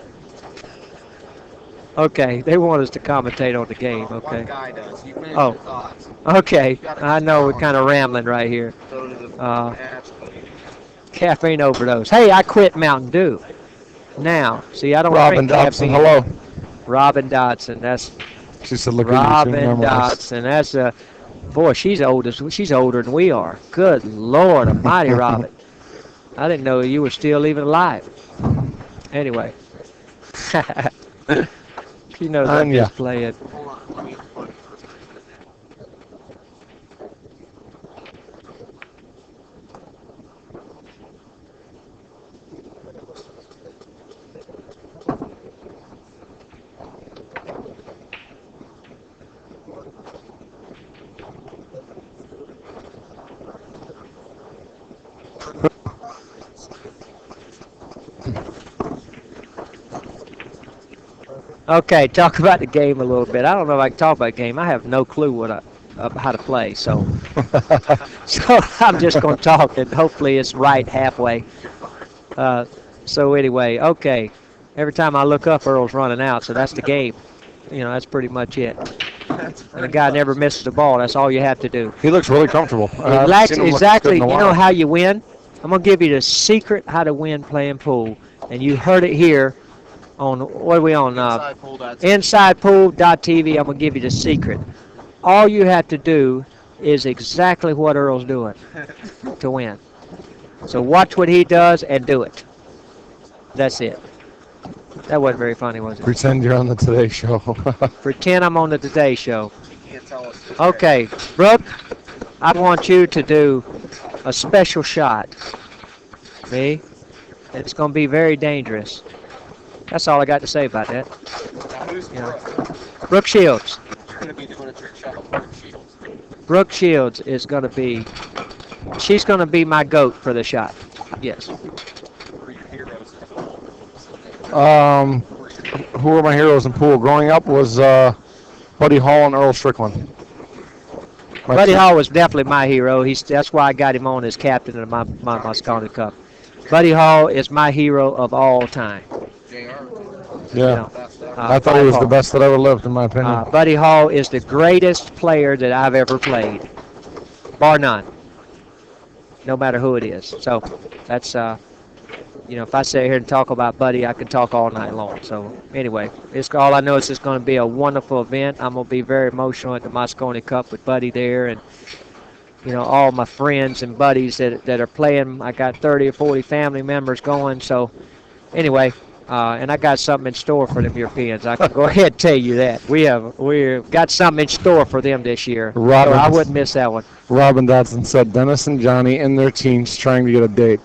okay, they want us to commentate on the game, okay? One guy does. You finish Oh. your thoughts. Okay, I know we're kind of rambling right here. Go to the Caffeine overdose. Hey, I quit Mountain Dew. Now, see, I don't Robin drink Dobson, caffeine. hello. Robin Dotson, that's She said, look Robin at you. Dotson. That's boy, she's older than we are. Good Lord Almighty, Robin. I didn't know you were still even alive. Anyway, she knows I'm just playing. Hold on, let me put it. Okay, talk about the game a little bit. I don't know if I can talk about the game. I have no clue how to play, so I'm just going to talk, and hopefully it's right halfway. So anyway, okay. Every time I look up, Earl's running out, so that's the game. That's pretty much it. And the guy never misses the ball. That's all you have to do. He looks really comfortable. Exactly. You know how you win? I'm going to give you the secret how to win playing pool, and you heard it here. On what are we on? InsidePool.tv. I'm gonna give you the secret. All you have to do is exactly what Earl's doing to win. So watch what he does and do it. That's it. That wasn't very funny, was it? Pretend you're on the Today Show. Pretend I'm on the Today Show. Okay, Brooke, I want you to do a special shot. See? It's gonna be very dangerous. That's all I got to say about that. Brooke Shields. Brooke Shields is going to be, she's going to be my GOAT for the shot. Yes. Who were my heroes in pool? Growing up was Buddy Hall and Earl Strickland. Buddy Hall was definitely my hero. That's why I got him on as captain of my Mosconi Cup. Buddy Hall is my hero of all time. Yeah. I thought by he was the far. best that ever lived, in my opinion. Buddy Hall is the greatest player that I've ever played, bar none. No matter who it is. So that's if I sit here and talk about Buddy, I could talk all night long. So anyway, it's all I know is it's going to be a wonderful event. I'm going to be very emotional at the Mosconi Cup with Buddy there, and all my friends and buddies that are playing. I got 30 or 40 family members going. So anyway, and I got something in store for them Europeans. I can go ahead and tell you that we've got something in store for them this year. So I wouldn't miss that one. Robin Dodson said Dennis and Johnny and their teams trying to get a date.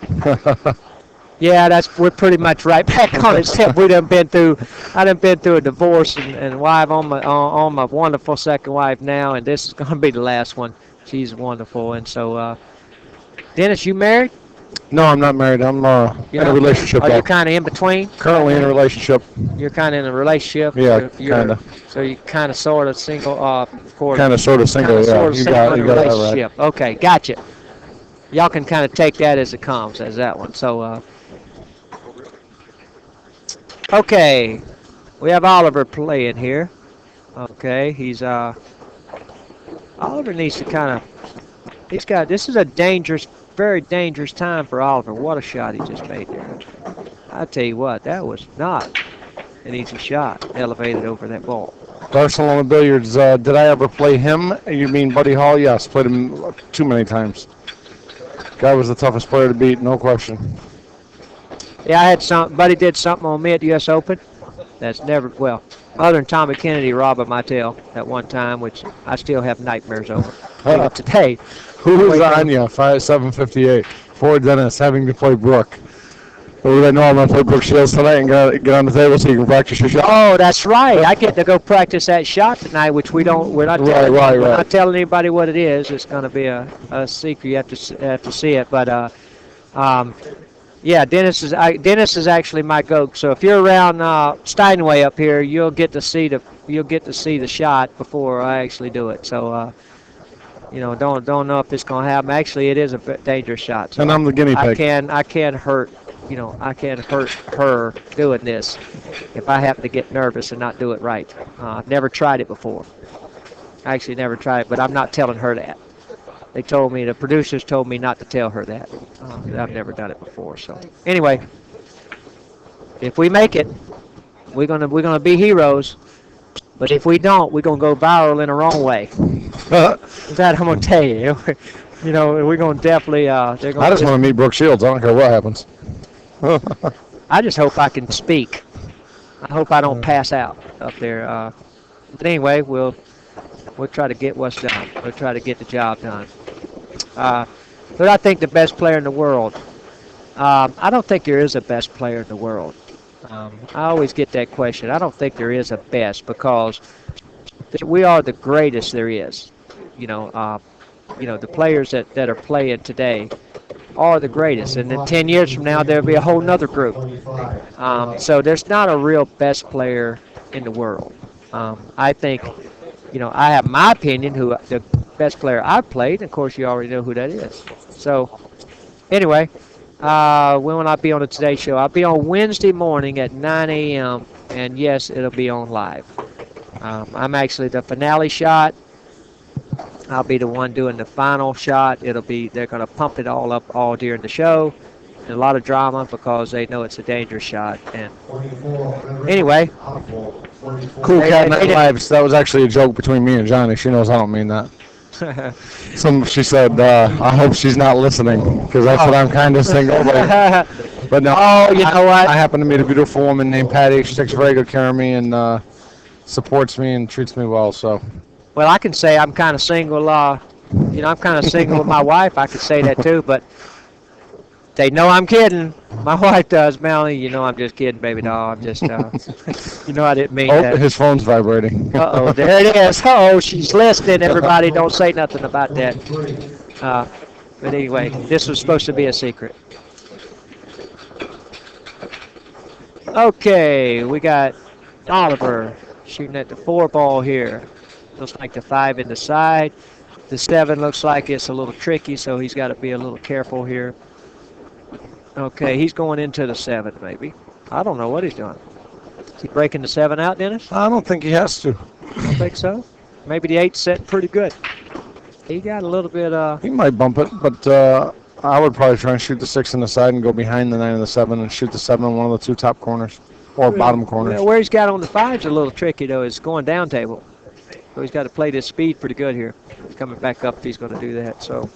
Yeah, we're pretty much right back on it. Except I done been through a divorce and wife on my wonderful second wife now, and this is going to be the last one. She's wonderful, and so Dennis, you married? No, I'm not married. I'm in a relationship. Are you kind of in between? Currently in a relationship. You're kind of in a relationship. Yeah, kind of. So you kind of sort of single, kind of sort of single. Yeah, you got that right. Okay, gotcha. Y'all can kind of take that as it comes, as that one. So. Okay, we have Oliver playing here. Okay, Oliver needs to this is a very dangerous time for Oliver. What a shot he just made there. I tell you what, that was not an easy shot, elevated over that ball. Barcelona Billiards, did I ever play him? You mean Buddy Hall? Yes, played him too many times. Guy was the toughest player to beat, no question. Yeah, Buddy did something on me at the U.S. Open. That's never, other than Tommy Kennedy robbing my tail at one time, which I still have nightmares over today. Who was on you? 758. Poor Dennis having to play Brooke. Well, I know I'm going to play Brooke Shields tonight and get on the table so you can practice your shot. Oh, that's right. I get to go practice that shot tonight, which we're not telling anybody what it is. It's going to be a secret. You have to see it. But yeah, Dennis is actually my goat. So if you're around Steinway up here, you'll get to see the shot before I actually do it. So don't know if it's going to happen. Actually, it is a dangerous shot. So and I'm the guinea pig. I can't hurt. I can't hurt her doing this if I happen to get nervous and not do it right. I've never tried it before. I actually never tried it, but I'm not telling her that. The producers told me not to tell her that. I've never done it before. So anyway, if we make it, we're gonna be heroes. But if we don't, we're gonna go viral in the wrong way. That I'm gonna tell you. We're gonna definitely. I just want to meet Brooke Shields. I don't care what happens. I just hope I can speak. I hope I don't pass out up there. But anyway, we'll try to get what's done. We'll try to get the job done. But I think the best player in the world. I don't think there is a best player in the world. I always get that question. I don't think there is a best because we are the greatest there is. The players that are playing today are the greatest. And then 10 years from now, there'll be a whole nother group. So there's not a real best player in the world. I think, I have my opinion who the best player I've played. And of course, you already know who that is. So anyway, when will I be on the Today Show? I'll be on Wednesday morning at 9 a.m. And yes, it'll be on live. I'm actually the finale shot. I'll be the one doing the final shot. They're going to pump it all up all during the show. And a lot of drama because they know it's a dangerous shot. And anyway. Cool Cat Night Lives. That was actually a joke between me and Johnny. She knows I don't mean that. She said, I hope she's not listening because that's what I'm kind of single. But no. Oh, you know what? I happen to meet a beautiful woman named Patty. She takes very good care of me and supports me and treats me well. So. Well, I can say I'm kind of single. I'm kind of single with my wife. I could say that too, but they know I'm kidding. My wife does, Melanie. I'm just kidding, baby doll. I'm just, I didn't mean that. His phone's vibrating. Uh-oh, there it is. Uh-oh, she's listening. Everybody, don't say nothing about that. But anyway, this was supposed to be a secret. Okay, we got Oliver shooting at the 4 ball here. Looks like the 5 in the side. The 7 looks like it's a little tricky, so he's got to be a little careful here. Okay, he's going into the 7 maybe. I don't know what he's doing. Is he breaking the 7 out, Dennis? I don't think he has to. I don't think so. Maybe the 8's set pretty good. He got a little bit. He might bump it, but I would probably try and shoot the 6 in the side and go behind the 9 and the 7 and shoot the 7 on one of the 2 top corners or bottom corners. Well, where he's got on the 5's a little tricky though. Is going down table. So he's got to play this speed pretty good here. He's coming back up if he's going to do that. So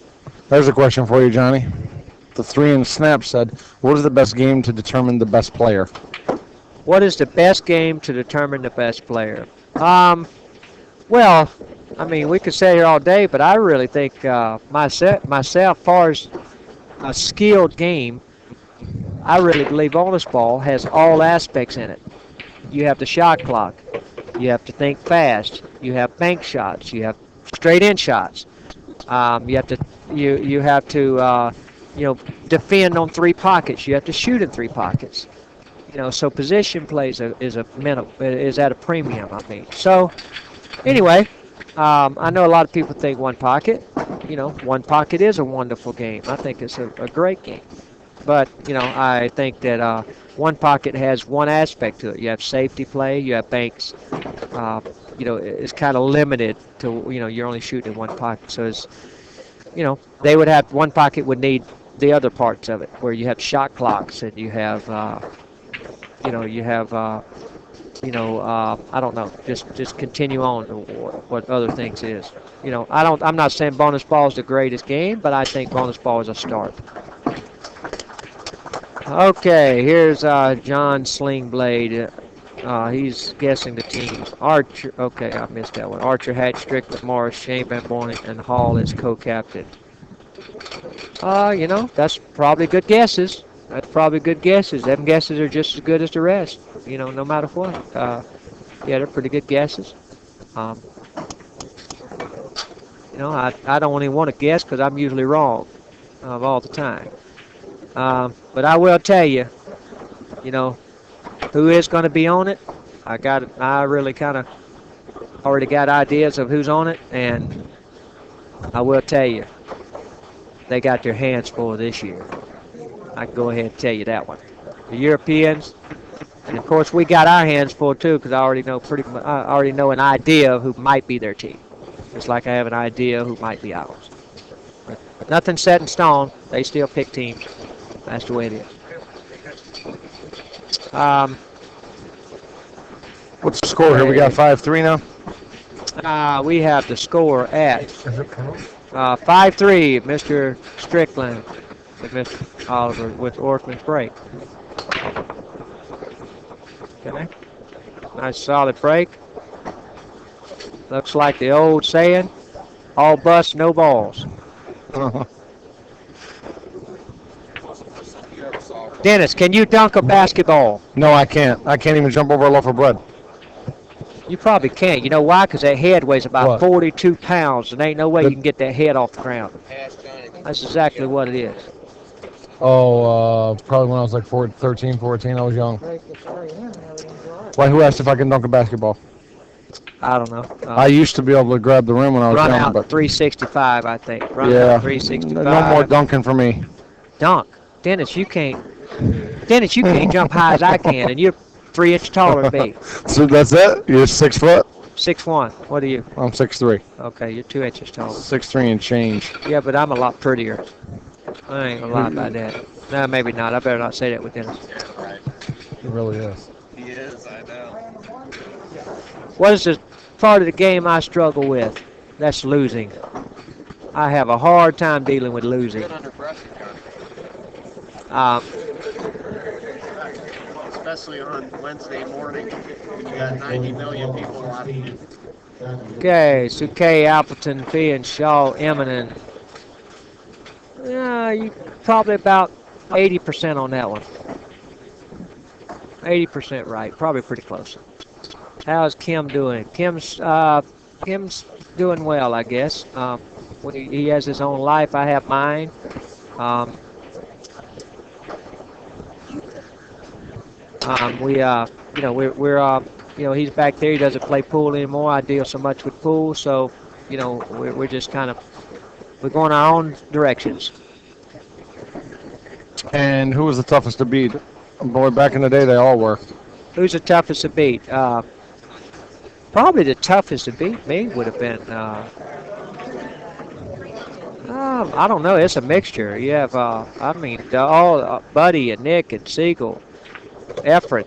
there's a question for you, Johnny. The 3 in snap said, "What is the best game to determine the best player?" What is the best game to determine the best player? Well, I mean, we could say here all day, but I really think myself, far as a skilled game, I really believe bonus ball has all aspects in it. You have the shot clock. You have to think fast. You have bank shots. You have straight in shots. You have to defend on 3 pockets. You have to shoot in 3 pockets. So position plays is at a premium. I mean, so anyway, I know a lot of people think 1 pocket. 1 pocket is a wonderful game. I think it's a great game. But, I think that 1 pocket has one aspect to it. You have safety play. You have banks. It's kind of limited to, you're only shooting in 1 pocket. So it's, they would have 1 pocket would need the other parts of it where you have shot clocks and you have, I don't know, just continue on to what other things is. I'm not saying bonus ball is the greatest game, but I think bonus ball is a start. Okay, here's John Slingblade. He's guessing the team. Archer, okay, I missed that one. Archer, Hatch, Strickland, Morris, Shane Van Born, and Hall is co-captain. That's probably good guesses. Them guesses are just as good as the rest, no matter what. They're pretty good guesses. I don't even want to guess because I'm usually wrong all the time. But I will tell you, who is going to be on it. I really kind of already got ideas of who's on it, and I will tell you, they got their hands full this year. I can go ahead and tell you that one. The Europeans, and of course we got our hands full too, because I already know an idea of who might be their team. Just like I have an idea who might be ours. But nothing's set in stone. They still pick teams. That's the way it is. What's the score here? We got 5-3 now? We have the score at 5-3, Mr. Strickland with Mr. Oliver with Ortmann's break. Okay. Nice solid break. Looks like the old saying, all bust, no balls. Dennis, can you dunk a basketball? No, I can't. I can't even jump over a loaf of bread. You probably can't. You know why? Because that head weighs about 42 pounds, and ain't no way you can get that head off the ground. That's exactly what it is. Oh, probably when I was like 13, 14, I was young. Why, who asked if I can dunk a basketball? I don't know. I used to be able to grab the rim when I was young. Run out 365, I think. Run out 365. No more dunking for me. Dunk. Dennis, you can't jump high as I can, and you're 3 inches taller than me. So that's it? You're 6 foot? 6'1". What are you? I'm 6'3". Okay, you're 2 inches taller. 6'3" and change. Yeah, but I'm a lot prettier. I ain't gonna lie about that. No, maybe not. I better not say that with Dennis. He really is. He is, I know. What is the part of the game I struggle with? That's losing. I have a hard time dealing with losing. Especially on Wednesday morning when you got 90 million people watching you. Okay, Suke, Appleton, Fee, and Shaw, Eminem. Yeah, you probably about 80% on that one. 80% right, probably pretty close. How's Kim doing? Kim's doing well, I guess. He has his own life. I have mine. He's back there. He doesn't play pool anymore. I deal so much with pool, so we're just kind of we're going our own directions. And who was the toughest to beat? Boy, back in the day, they all were. Who's the toughest to beat? Probably the toughest to beat me would have been. I don't know. It's a mixture. You have, all Buddy and Nick and Siegel, Efren.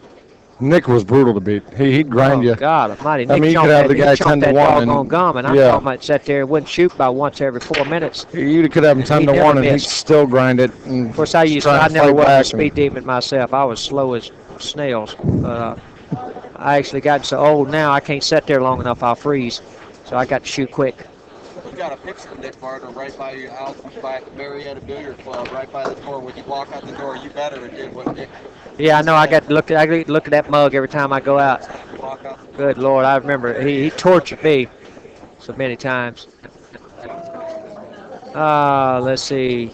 Nick was brutal to beat. He'd grind you. God Almighty! I Nick mean, you chomped could have the guy Nick 10 chomped to that 1 doggone gum, and I'm yeah. talking about sat there and wouldn't shoot by once every 4 minutes. You could have him 10 He to never 1, and he'd missed. still grind it. Of course, I never was a speed demon myself. I was slow as snails. I actually gotten so old now I can't sit there long enough. I'll freeze. So I got to shoot quick. We got a picture of Nick Barter right by your house, by Marietta Billiard Club, right by the door. When you walk out the door, you better have did what Nick. Yeah, I know. I got to look at that mug every time I go out. Walk out. Good Lord, I remember he tortured me so many times. Let's see.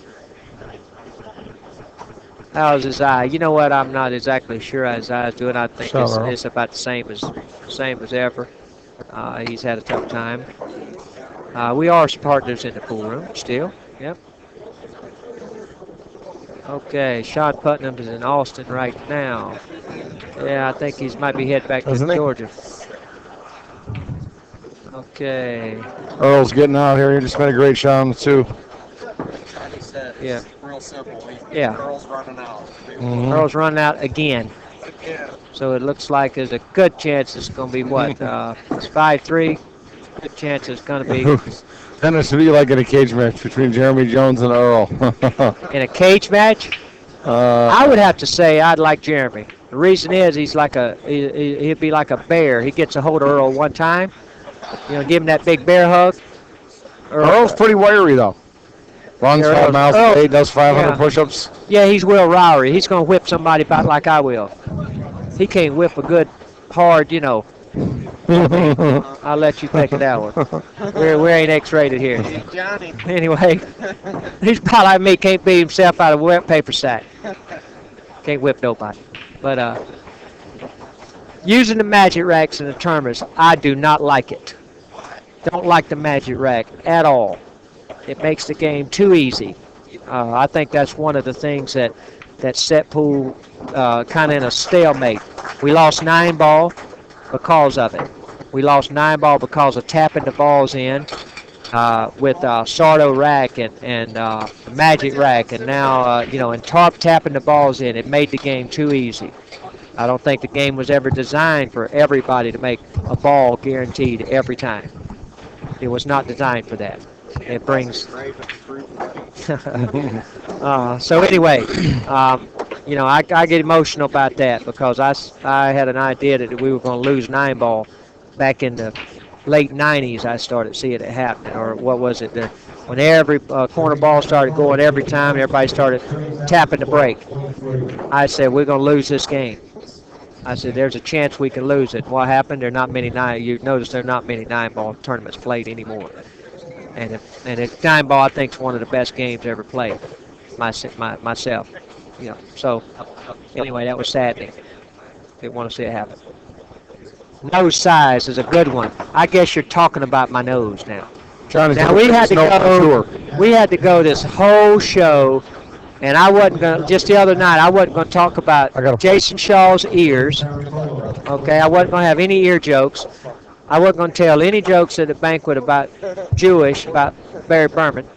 How's his eye? You know what? I'm not exactly sure how his eye's doing. I think it's about the same as ever. He's had a tough time. We are partners in the pool room still. Yep. Okay, Sean Putnam is in Austin right now. Yeah, I think he might be heading back to Georgia. Okay. Earl's getting out here. He just made a great shot on the 2. He said, yeah. Real simple. Yeah. Earl's running out. Earl's running out again. So it looks like there's a good chance it's going to be what? It's 5-3. Good chance it's going to be. Then it should be like in a cage match between Jeremy Jones and Earl. In a cage match? I would have to say I'd like Jeremy. The reason is he'd be like a bear. He gets a hold of Earl one time. Give him that big bear hug. Earl's pretty wiry though. Runs 5 miles a day, does 500 push-ups. Yeah, he's Will Rowery. He's going to whip somebody about like I will. He can't whip a good, hard, I'll let you take that one. We ain't X-rated here. Johnny. Anyway, he's probably like me, can't beat himself out of a wet paper sack. Can't whip nobody. But using the magic racks in the tournaments, I do not like it. Don't like the magic rack at all. It makes the game too easy. I think that's one of the things that set pool kind of in a stalemate. We lost 9-ball because of it. We lost 9-ball because of tapping the balls in with Sardo rack and magic rack, and now and tapping the balls in. It made the game too easy. I don't think the game was ever designed for everybody to make a ball guaranteed every time. It was not designed for that. It brings. So anyway, I get emotional about that because I had an idea that we were going to lose 9-ball back in the late 90s. I started seeing it happen, or what was it? When every corner ball started going every time, everybody started tapping the brake. I said, we're going to lose this game. I said, there's a chance we can lose it. What happened? You notice there are not many 9-ball tournaments played anymore. And 9-ball, I think, is one of the best games ever played. Myself. So anyway, that was saddening. Didn't want to see it happen. Nose size is a good one. I guess you're talking about my nose now. Now we had to go this whole show, and I wasn't going. Just the other night, I wasn't going to talk about Jason Shaw's ears. Okay, I wasn't going to have any ear jokes. I wasn't going to tell any jokes at the banquet about Barry Berman,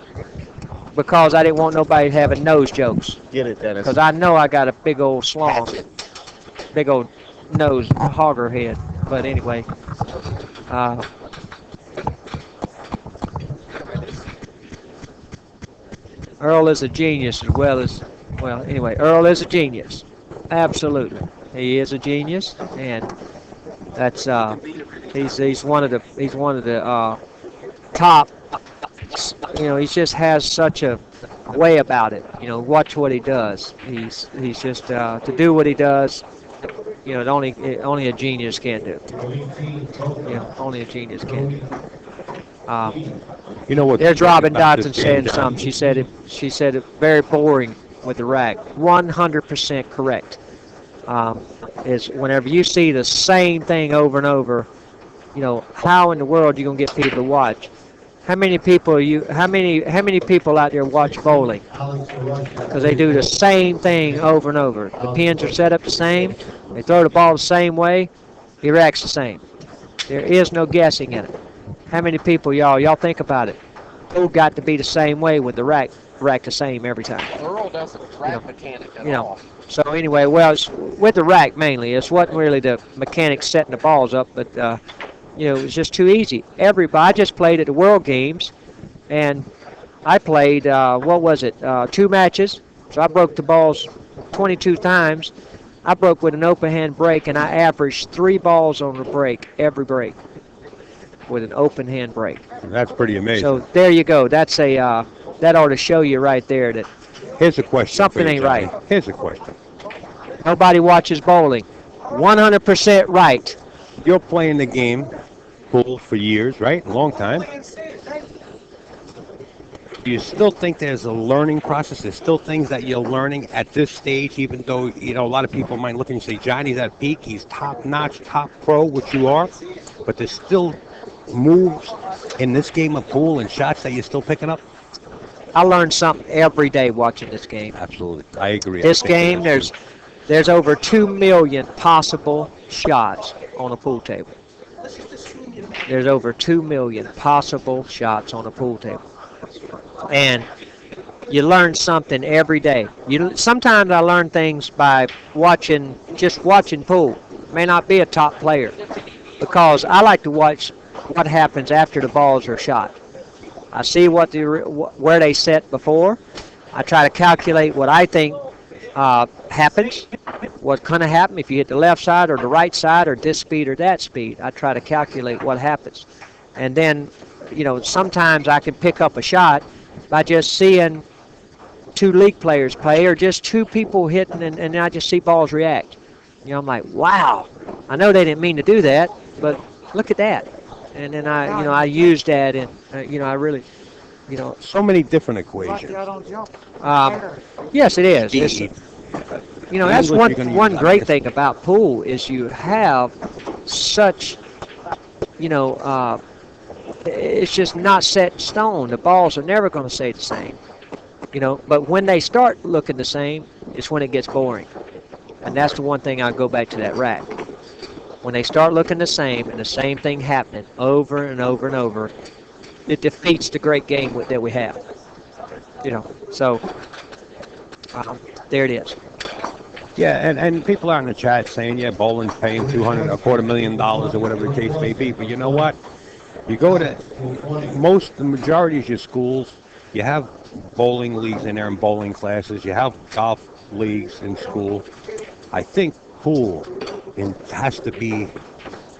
because I didn't want nobody having nose jokes. Get it, Dennis. Because I know I got a big old slong, big old nose, hogger head. But anyway, Earl is a genius as well as, Earl is a genius. Absolutely. He is a genius, and that's he's one of the top. He just has such a way about it. Watch what he does. He's just to do what he does. Only a genius can do. Only a genius can do. What? There's Robin Dodson saying something. She said it very boring with the rack. 100% correct. Is whenever you see the same thing over and over, how in the world are you gonna get people to watch? How many people how many people out there watch bowling? Because they do the same thing over and over. The pins are set up the same. They throw the ball the same way. He reacts the same. There is no guessing in it. How many people, y'all think about it? Pool got to be the same way with the rack the same every time. Earl doesn't rack mechanic at all. So anyway, well, it's with the rack mainly. It wasn't really the mechanics setting the balls up, but it was just too easy. I just played at the World Games, and I played 2 matches. So I broke the balls 22 times. I broke with an open hand break, and I averaged 3 balls on the break every break with an open hand break. That's pretty amazing. So there you go. That's that ought to show you right there that Here's a question. something ain't right. Here's a question. Nobody watches bowling. 100% right. You're playing the game, pool, for years, right? A long time. Do you still think there's a learning process? There's still things that you're learning at this stage, even though, a lot of people might look and say, Johnny's at peak, he's top-notch, top pro, which you are, but there's still moves in this game of pool and shots that you're still picking up? I learn something every day watching this game. Absolutely. I agree. This game, there's over 2 million possible shots on a pool table. There's over 2 million possible shots on a pool table. And you learn something every day. Sometimes I learn things by watching pool. May not be a top player, because I like to watch what happens after the balls are shot. I see where they set before. I try to calculate what I think happens, what's going to happen if you hit the left side or the right side or this speed or that speed. I try to calculate what happens. And then, sometimes I can pick up a shot by just seeing 2 league players play or just 2 people hitting, and I just see balls react. I'm like, wow, I know they didn't mean to do that, but look at that. And then I use that, and I really, So many different equations. yes, it is. That's one great thing about pool is you have such, it's just not set in stone. The balls are never going to stay the same, But when they start looking the same, it's when it gets boring. And that's the one thing I go back to that rack. When they start looking the same and the same thing happening over and over and over, it defeats the great game that we have. So there it is. Yeah, and people are in the chat saying, yeah, bowling's paying $250,000 or whatever the case may be. But you know what? You go to the majority of your schools, you have bowling leagues in there and bowling classes. You have golf leagues in school. I think pool has to be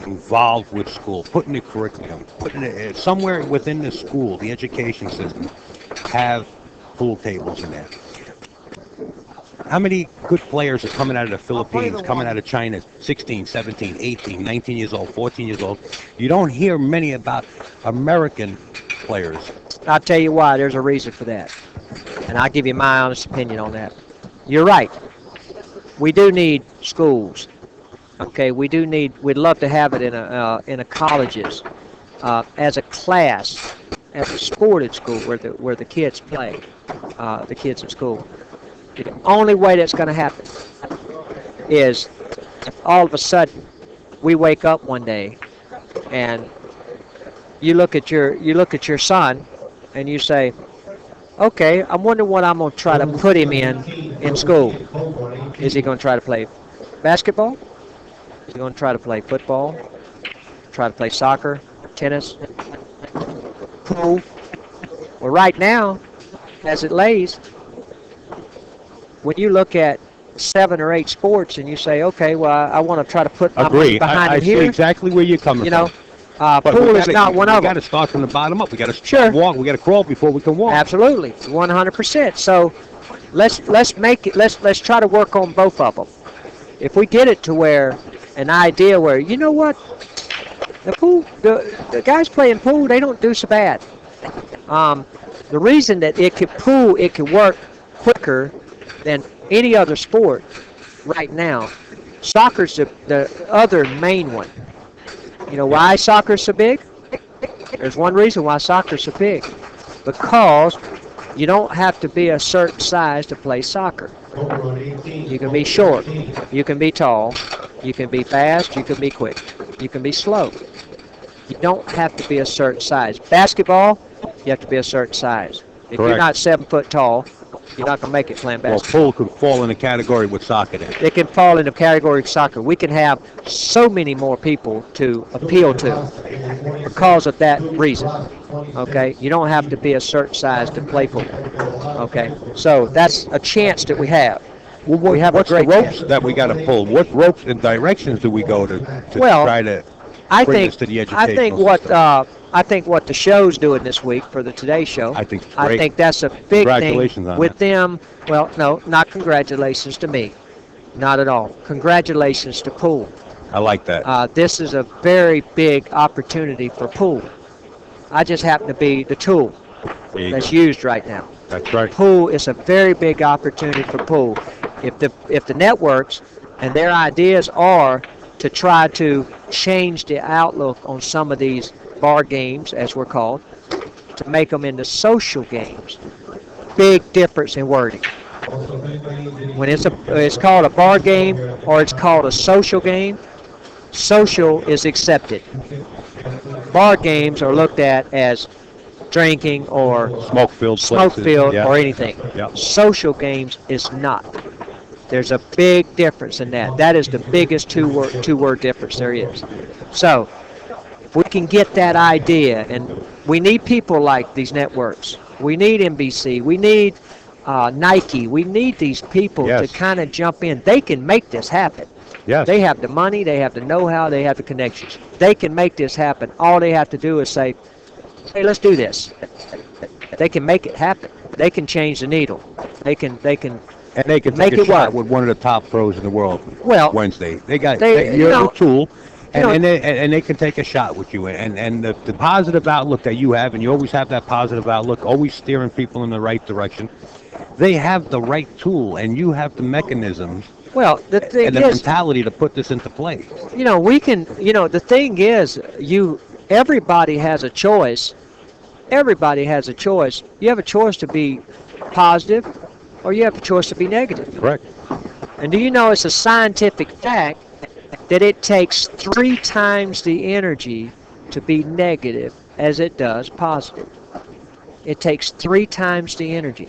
involved with school, put in the curriculum, putting it somewhere within the school, the education system, have pool tables in there. How many good players are coming out of the Philippines, coming out of China, 16, 17, 18, 19 years old, 14 years old? You don't hear many about American players. I'll tell you why. There's a reason for that. And I'll give you my honest opinion on that. You're right. We do need schools. Okay, we'd love to have it in a colleges, as a class, as a sport at school where the kids play, the kids in school. The only way that's going to happen is if all of a sudden we wake up one day and you look at your son and you say, okay, I wonder what I'm going to try to put him in school. Is he going to try to play basketball? Is he going to try to play football? Try to play soccer, tennis, pool? Well, right now, as it lays, when you look at 7 or 8 sports and you say, okay, well, I want to try to put my money behind it here. I see exactly where you're coming from. Pool is not one of them. We got to start from the bottom up. We got to walk. We got to crawl before we can walk. Absolutely, 100%. So let's make it. Let's try to work on both of them. If we get it to where an idea where, you know what, the guys playing pool, they don't do so bad. The reason that it could work quicker than any other sport right now. Soccer's the other main one. You know why soccer's so big? There's one reason why soccer's so big, because you don't have to be a certain size to play soccer. You can be short, you can be tall, you can be fast, you can be quick, you can be slow. You don't have to be a certain size. Basketball, you have to be a certain size. If you're Correct. not 7 foot tall, you're not going to make it playing Well, basketball. pool could fall in a category with soccer then. It can fall in the category of soccer. We can have so many more people to appeal to because of that reason. Okay, you don't have to be a certain size to play pool. Okay, so that's a chance that we have. Well, We have a what's the great ropes chance. that we got to pull? What ropes and directions do we go to Well, try to I bring think this to the I educational think what system? I think what the show's doing this week for the Today Show. I think it's I great. think that's a big Congratulations thing on with that. them. Well, no, not congratulations to me, not at all. Congratulations to pool. I like that. This is a very big opportunity for pool. I just happen to be the tool There you that's go. used right now. That's right. Pool is a very big opportunity for pool. If the networks and their ideas are to try to change the outlook on some of these bar games, as we're called, to make them into social games, big difference in wording. When it's called a bar game or it's called a social game, social is accepted. Bar games are looked at as drinking or Smoke-filled smoke places. field Yeah. or anything. Yeah. Social games is not. There's a big difference in that. That is the biggest two-word difference there is. So if we can get that idea, and we need people like these networks. We need NBC. We need Nike. We need these people Yes. to kind of jump in. They can make this happen. Yes. They have the money. They have the know-how. They have the connections. They can make this happen. All they have to do is say, hey, let's do this. They can make it happen. They can change the needle. They can And they can Make take a it shot work. with one of the top pros in the world Well, Wednesday. They got they- you're you know- the tool, and, you know- and they can take a shot with you. And the positive outlook that you have, and you always have that positive outlook, always steering people in the right direction. They have the right tool, and you have the mechanisms well, the thing and the is, mentality to put this into play. we can, the thing is, everybody has a choice. Everybody has a choice. You have a choice to be positive, or you have a choice to be negative. Correct. And do you know it's a scientific fact that it takes 3 times the energy to be negative as it does positive? It takes 3 times the energy.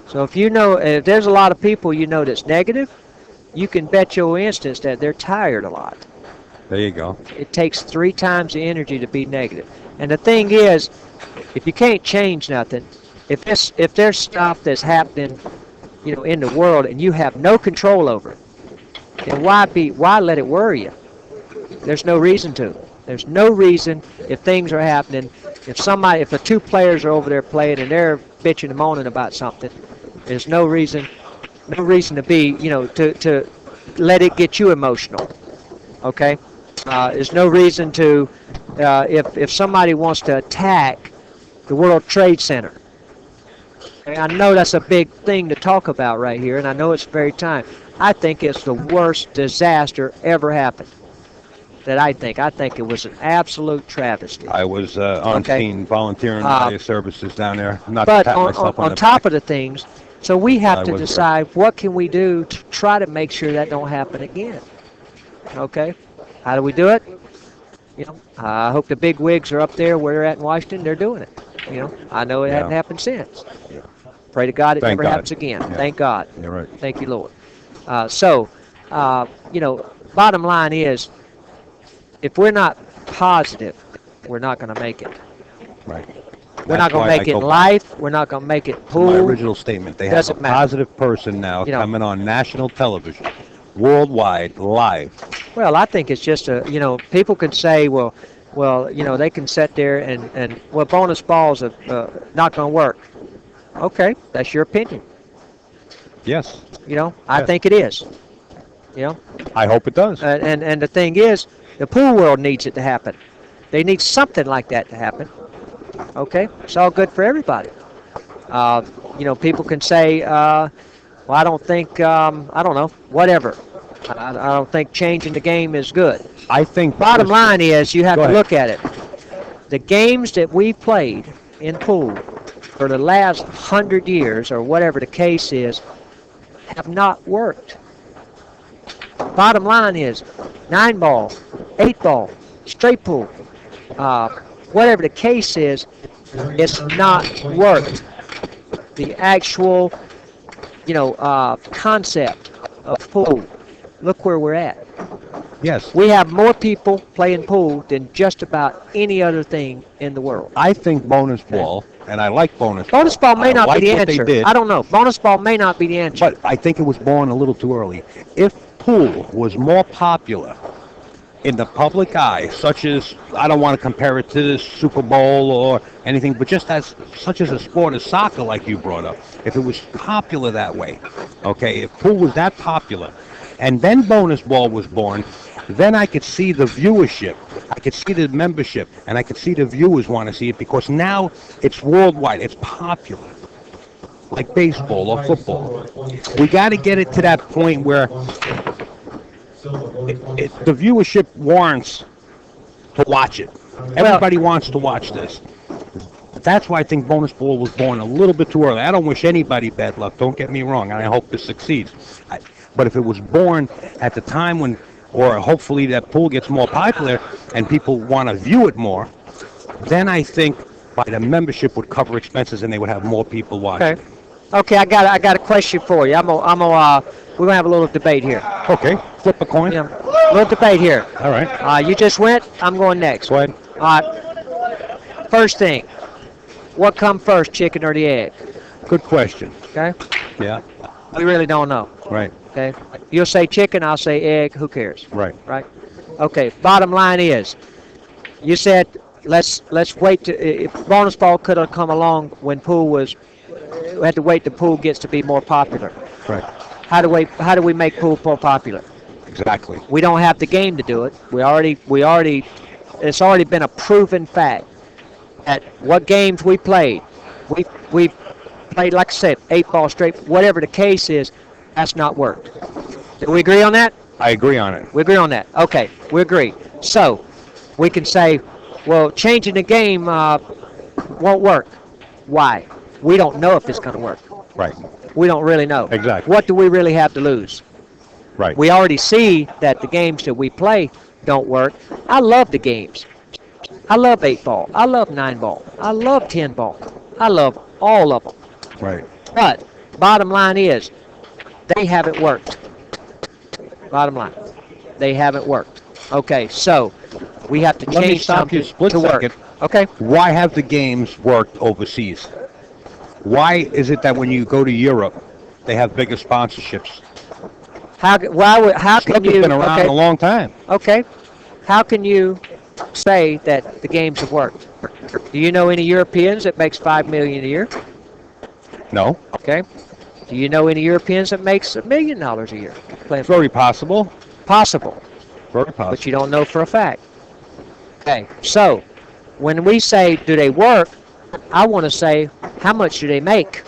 So if there's a lot of people that's negative, you can bet your instance that they're tired a lot. There you go. It takes 3 times the energy to be negative. And the thing is, if you can't change nothing, if there's stuff that's happening, in the world and you have no control over it, then why let it worry you? There's no reason to. There's no reason if things are happening. If the 2 players are over there playing and they're bitching and moaning about something, there's no reason to be, to let it get you emotional. Okay? There's no reason to, if somebody wants to attack the World Trade Center. And I know that's a big thing to talk about right here, and I know it's very time. I think it's the worst disaster ever happened. I think it was an absolute travesty. I was on Okay. scene volunteering my services down there. Not to But pat myself on the top back. of the things, so we have I to was there. decide what can we do to try to make sure that don't happen again. Okay, how do we do it? I hope the big wigs are up there where they're at in Washington. They're doing it. I know it hadn't Yeah. happened since. Pray to God it Thank never God. happens again. Yeah. Thank God. You're right. Thank you, Lord. Bottom line is, if we're not positive, we're not going to make it. Right. We're That's not going why to I make it go in back life. We're not going to make it to my pool. original statement. They have a Doesn't matter. positive person now You know. coming on national television, worldwide, live. Well, I think it's just people can say, well, they can sit there and bonus balls are not going to work. Okay, that's your opinion. Yes. I Yes. think it is. I hope it does. And the thing is, the pool world needs it to happen. They need something like that to happen. Okay, it's all good for everybody. People can say, well, I don't think, I don't know, whatever. I don't think changing the game is good. I think Bottom line is, you have Go to ahead. look at it. The games that we've played in pool for the last 100 years, or whatever the case is, have not worked. Bottom line is 9-ball, 8-ball, straight pool, whatever the case is, it's not worked. The actual, concept of pool. Look where we're at. Yes. We have more people playing pool than just about any other thing in the world. I think bonus ball, and I like bonus. Bonus ball may I not like be the what they answer. did. I don't know. Bonus ball may not be the answer. But I think it was born a little too early. If pool was more popular in the public eye, such as, I don't want to compare it to the Super Bowl or anything, but just as such as a sport as soccer, like you brought up, if it was popular that way, okay, if pool was that popular, and then bonus ball was born, then I could see the viewership, I could see the membership, and I could see the viewers want to see it, because now it's worldwide, it's popular, like baseball or football. We got to get it to that point where the viewership warrants to watch it. Everybody wants to watch this. That's why I think bonus ball was born a little bit too early. I don't wish anybody bad luck, don't get me wrong, and I hope this succeeds. But if it was born at the time when, or hopefully that pool gets more popular and people want to view it more, then I think by the membership would cover expenses and they would have more people watching. Okay. Okay, I got a question for you. We're gonna have a little debate here. Okay, flip a coin. Yeah, little debate here. All right. You just went. I'm going next. Go ahead. First thing, what come first, chicken or the egg? Good question. Okay. Yeah. We really don't know. Right. Okay. You'll say chicken. I'll say egg. Who cares? Right. Right. Okay. Bottom line is, you said let's wait to. If bonus ball could have come along when pool was, we had to wait till pool gets to be more popular. Right. How do we make pool more popular? Exactly. We don't have the game to do it. It's already been a proven fact at what games we played. We played, like I said, 8-ball straight, whatever the case is, that's not worked. Do we agree on that? I agree on it. We agree on that. Okay, we agree. So we can say, well, changing the game won't work. Why? We don't know if it's going to work. Right. We don't really know. Exactly. What do we really have to lose? Right. We already see that the games that we play don't work. I love the games. I love 8-ball. I love 9-ball. I love 10-ball. I love all of them. Right. But bottom line is, they haven't worked. Bottom line, they haven't worked. Okay, so we have to Let me change stop you a something split to work. second. Okay. Why have the games worked overseas? Why is it that when you go to Europe, they have bigger sponsorships? How can Snooker's you? been around Okay. a long time. Okay. How can you say that the games have worked? Do you know any Europeans that makes $5 million a year? No. Okay. Do you know any Europeans that makes $1 million a year playing? It's very possible. Possible, Very possible. but you don't know for a fact. Okay. So when we say do they work, I want to say how much do they make?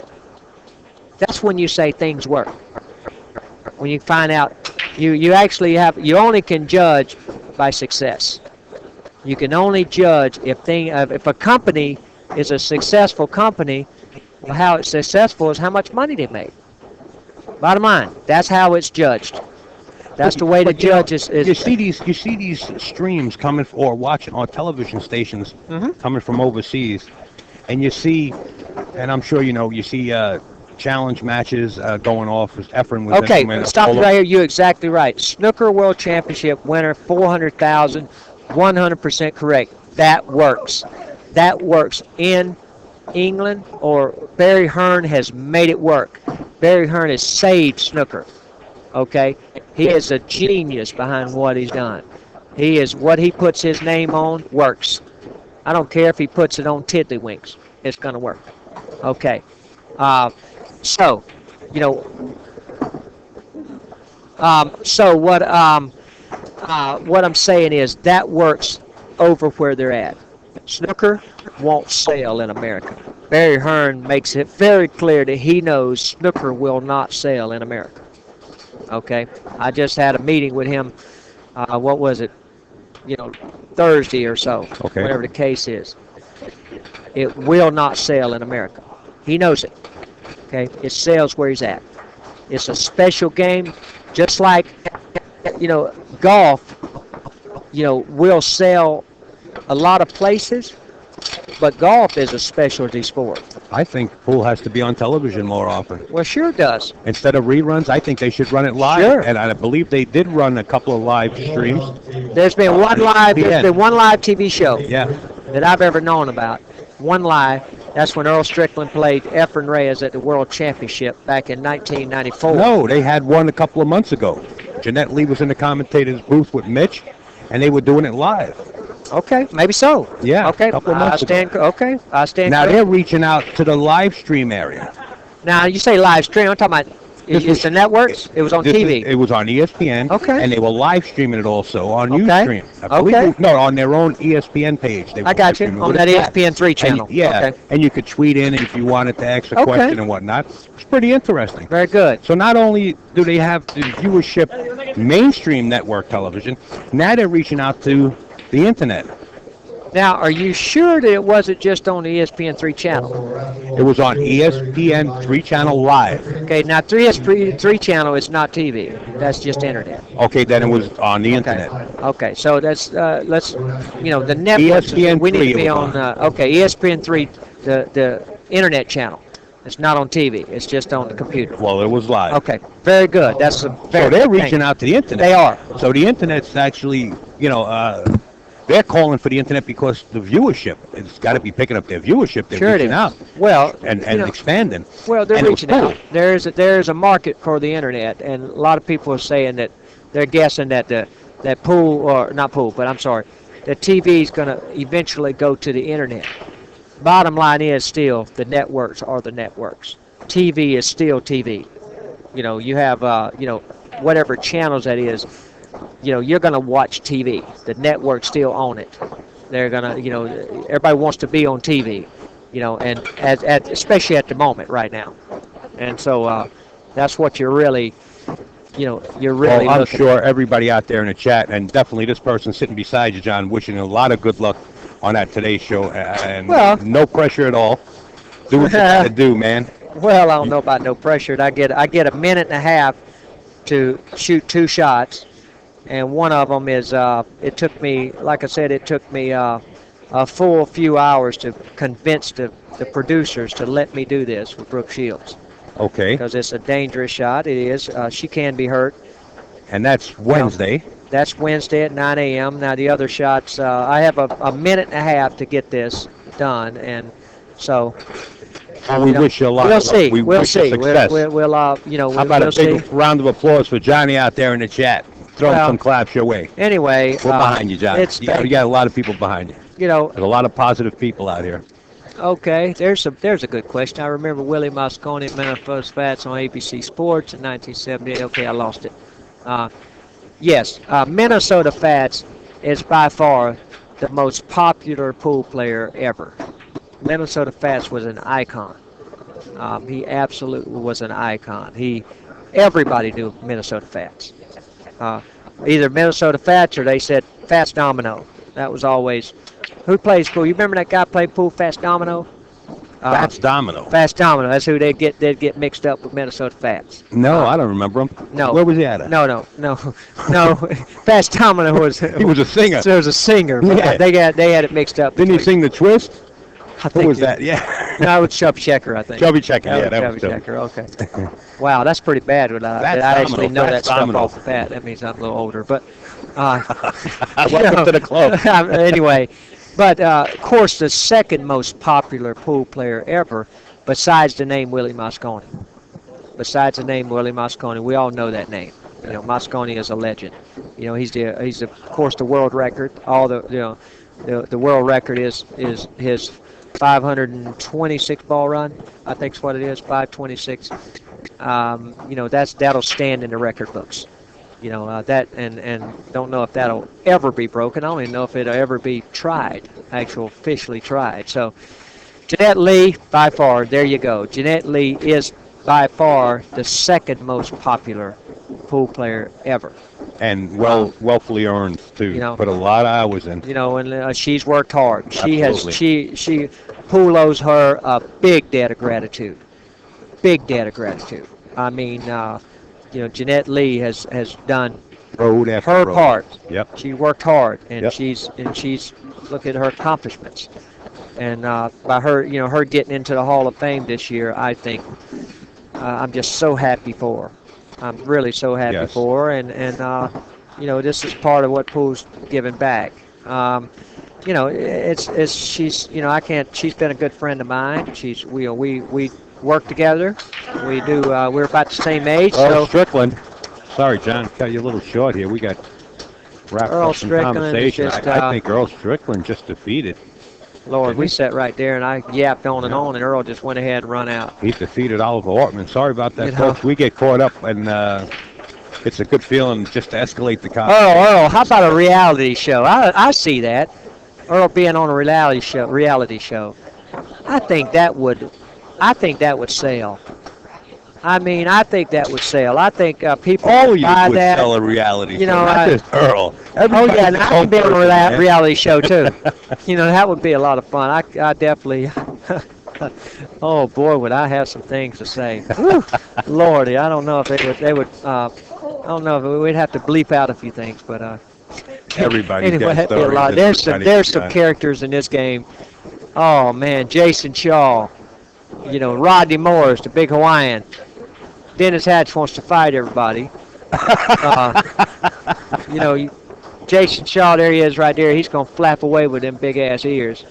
That's when you say things work. When you find out, you actually you only can judge by success. You can only judge if a company is a successful company. How it's successful is how much money they make. Bottom line, that's how it's judged. That's the way to judge is. You see these streams coming or watching on television stations coming from overseas, and you see, and I'm sure you see challenge matches going off. Efren was Okay, in stop it right here. You're exactly right. Snooker World Championship winner, 400,000, 100% correct. That works. That works in England, or Barry Hearn has made it work. Barry Hearn has saved snooker. Okay, he is a genius behind what he's done. What he puts his name on works. I don't care if he puts it on Tiddlywinks. It's going to work. Okay. So what I'm saying is that works over where they're at. Snooker won't sell in America. Barry Hearn makes it very clear that he knows snooker will not sell in America. Okay, I just had a meeting with him. What was it? Thursday or so, Okay. whatever the case is. It will not sell in America. He knows it. Okay, it sells where he's at. It's a special game, just like golf. Will sell a lot of places, but golf is a specialty sport. I think pool has to be on television more often. Well, sure it does. Instead of reruns, I think they should run it live. Sure. And I believe they did run a couple of live streams. There's been one live TV show Yeah. that I've ever known about. One live. That's when Earl Strickland played Efren Reyes at the World Championship back in 1994. No, they had one a couple of months ago. Jeanette Lee was in the commentator's booth with Mitch, and they were doing it live. Okay, maybe so. Yeah, Okay, a couple of months ago. Okay, I stand. Now corrected. they're reaching out to the live stream area. Now you say live stream. I'm talking about it's the networks. It was on TV. It was on ESPN. Okay. And they were live streaming it also on Okay. Ustream. I believe Okay. No, on their own ESPN page. They I were got streaming you on with that a chat. ESPN3 channel. And, yeah, Okay. and you could tweet in if you wanted to ask a Okay. question and whatnot. It's pretty interesting. Very good. So not only do they have the viewership mainstream network television, now they're reaching out to the internet. Now, are you sure that it wasn't just on the ESPN3 channel? It was on ESPN 3 channel live. Okay, now 3 channel is not TV. That's just internet. Okay, then it was on the Okay. internet. Okay, so that's let's the networks. ESPN3 we need to be it was on. ESPN3, the internet channel. It's not on TV. It's just on the computer. Well, it was live. Okay, very good. That's a very So they're good reaching thing. out to the internet. They are. So the internet's actually, they're calling for the internet because the viewership, it's got to be picking up their viewership. They're Sure it reaching is. out Well, and you know, expanding. Well, they're And it was reaching out. cool. There's a market for the internet, and a lot of people are saying that they're guessing that that pool, or not pool, but I'm sorry, that TV is going to eventually go to the internet. Bottom line is still the networks are the networks. TV is still TV. You have whatever channels that is. You're going to watch TV. The networks still own it. They're going to, everybody wants to be on TV, and especially at the moment right now. And so that's what you're really, you're really Well, I'm looking sure everybody out there in the chat, and definitely this person sitting beside you, John, wishing you a lot of good luck on that Today Show, and Well- no pressure at all. Do what you got to do, man. Well, I don't know about no pressure. I get a minute and a half to shoot 2 shots, and one of them is it took me, like I said, it took me a full few hours to convince the producers to let me do this with Brooke Shields, Okay. because it's a dangerous shot. It is. She can be hurt. And that's Wednesday. That's Wednesday at 9 a.m. Now the other shots, I have a minute and a half to get this done, and so. And we wish you a lot We'll of luck. see. We We'll wish you see. success. We'll How about we'll a big see. round of applause for Johnny out there in the chat? Throw Well, some claps your way. Anyway, We're behind you, John. It's You got a lot of people behind you. There's a lot of positive people out here. Okay. There's a good question. I remember Willie Mosconi at Minnesota Fats on ABC Sports in 1978. Okay, I lost it. Yes, Minnesota Fats is by far the most popular pool player ever. Minnesota Fats was an icon. He absolutely was an icon. Everybody knew Minnesota Fats. Either Minnesota Fats or they said Fats Domino. That was always who plays pool. You remember that guy played pool, Fats Domino? Fats Domino. Fats Domino. That's who they'd get mixed up with Minnesota Fats. No, I don't remember him. No. Where was he at? No. Fats Domino was He was a singer. So he was a singer. But Yeah. they had it mixed up. Didn't he sing the twist? I Who think was it- that? Yeah. No, it's Chubby Checker, I think. Chubby Checker. Yeah, that was Chubby Chubby. Checker. Okay. Wow, that's pretty bad. When I Fats actually Domino, know that Fats stuff Domino. off the bat. That means I'm a little older. But Welcome to the club. Anyway, but of course, the second most popular pool player ever, besides the name Willie Mosconi. Besides the name Willie Mosconi, we all know that name. Mosconi is a legend. He's of course the world record. All the world record is his 526 ball run. I think is what it is, 526. That'll stand in the record books. That and don't know if that'll ever be broken. I don't even know if it'll ever be tried, officially tried. So Jeanette Lee, by far, there you go. Jeanette Lee is by far the second most popular pool player ever. And wealthily earned too. You know. Put a lot of hours in. You know, and she's worked hard. She Absolutely. she Poole owes her a big debt of gratitude. Big debt of gratitude. I mean, you know, Jeanette Lee has done Road after her road. part. Yep. She worked hard, and Yep. she's look at her accomplishments. And by her, you know, her getting into the Hall of Fame this year, I think I'm just so happy for her. I'm really so happy Yes. for her, and you know, this is part of what Poole's giving back. You know, it's she's, you know, I can't. She's been a good friend of mine. We work together. We do. We're about the same age, Earl so Strickland. Sorry, John, cut you a little short here. We got wrapped Earl up in Strickland is conversation. just, I think Earl Strickland just defeated. Lord, we Didn't he? sat right there, and I yapped on and Yeah. on, and Earl just went ahead and run out. He defeated Oliver Ortmann. Sorry about that, You know. folks. We get caught up, and it's a good feeling just to escalate the conversation. Earl, how about a reality show? I see that. Earl being on a reality show. I think that would sell. I mean, I think that would sell. I think people All would of you buy would that. sell a reality You show, know, not just Earl. Oh yeah, and I can be on a man. reality show too. You know, that would be a lot of fun. I definitely. Oh boy, would I have some things to say. Whew. Lordy, I don't know if they would. I don't know if we'd have to bleep out a few things, but Everybody's anyway, got that'd be a stories lot. that we're There's some trying to characters in this game. Oh man, Jason Shaw. You know, Rodney Morris, the big Hawaiian. Dennis Hatch wants to fight everybody. You know, Jason Shaw, there he is right there. He's going to flap away with them big ass ears.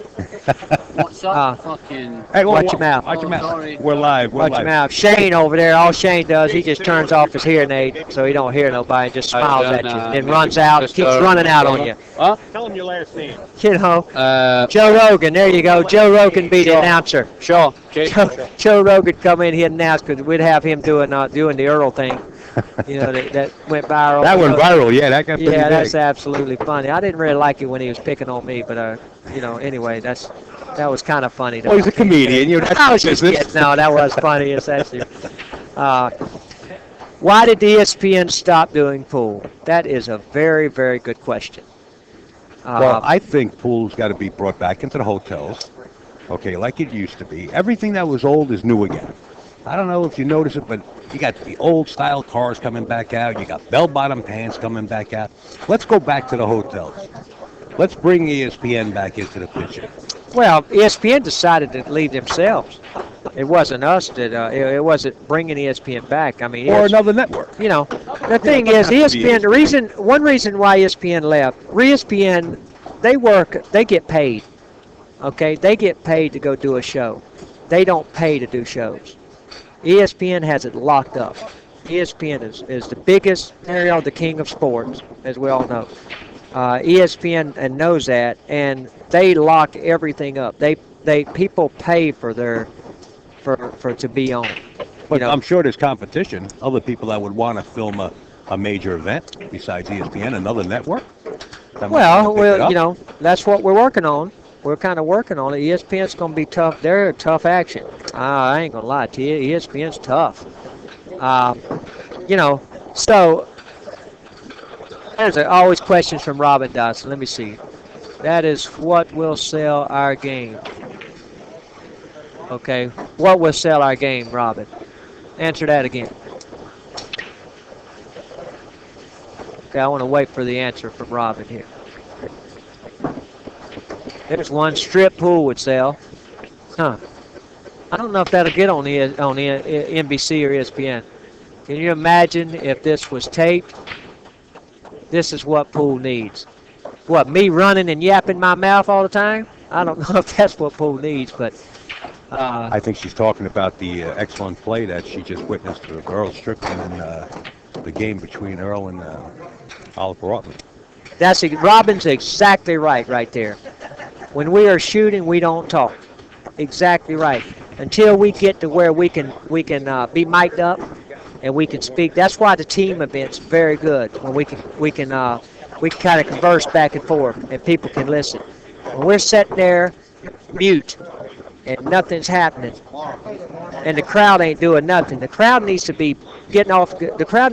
What's up? Fucking. Hey, Watch your mouth. Watch your mouth. sorry. We're live. We're Watch live. him out. Shane over there, all Shane does, he just turns off his hearing aid so he don't hear nobody and just smiles at you. Then runs out, keeps running out on you. Tell him your last name. You know, Joe Rogan, there you go. Joe Rogan be the announcer. Sure. Jason. Joe Rogan come in, he'd announce, because we'd have him doing the Earl thing. You know, that went viral. That went viral. Yeah, that got pretty Yeah, big. that's absolutely funny. I didn't really like it when he was picking on me, but you know, anyway, that was kind of funny. Well, he's a comedian. You know, I was that's just business. kidding. No, that was funny. It's actually. Why did ESPN stop doing pool? That is a very, very good question. Well, I think pool's got to be brought back into the hotels, okay, like it used to be. Everything that was old is new again. I don't know if you notice it, but you got the old style cars coming back out. You got bell-bottom pants coming back out. Let's go back to the hotels. Let's bring ESPN back into the picture. Well, ESPN decided to leave themselves. It wasn't us that. It wasn't bringing ESPN back. I mean, Or another network. you know, the thing is, ESPN. One reason why ESPN left. ESPN, they get paid. Okay, they get paid to go do a show. They don't pay to do shows. ESPN has it locked up. ESPN is the biggest, the king of sports, as we all know. ESPN knows that, and they lock everything up. People pay for to be on. But You know. I'm sure there's competition. Other people that would want to film a major event besides ESPN, another network. that might wanna pick it up. You know, that's what we're working on. We're kind of working on it. ESPN's going to be tough. They're a tough action. I ain't going to lie to you. ESPN's tough. You know, so there's always questions from Robin Dodson. Let me see. That is what will sell our game. Okay, what will sell our game, Robin? Answer that again. Okay, I want to wait for the answer from Robin here. There's one strip pool would sell. Huh. I don't know if that'll get on the NBC or ESPN. Can you imagine if this was taped? This is what pool needs. What, me running and yapping my mouth all the time? I don't know if that's what pool needs, but I think she's talking about the excellent play that she just witnessed with Earl Strickland in the game between Earl and Oliver Ortmann. Robin's exactly right there. When we are shooting, we don't talk. Exactly right. Until we get to where we can be mic'd up and we can speak. That's why the team event's very good. When we can kind of converse back and forth and people can listen. When we're sitting there mute and nothing's happening and the crowd ain't doing nothing, the crowd needs to be getting off. The crowd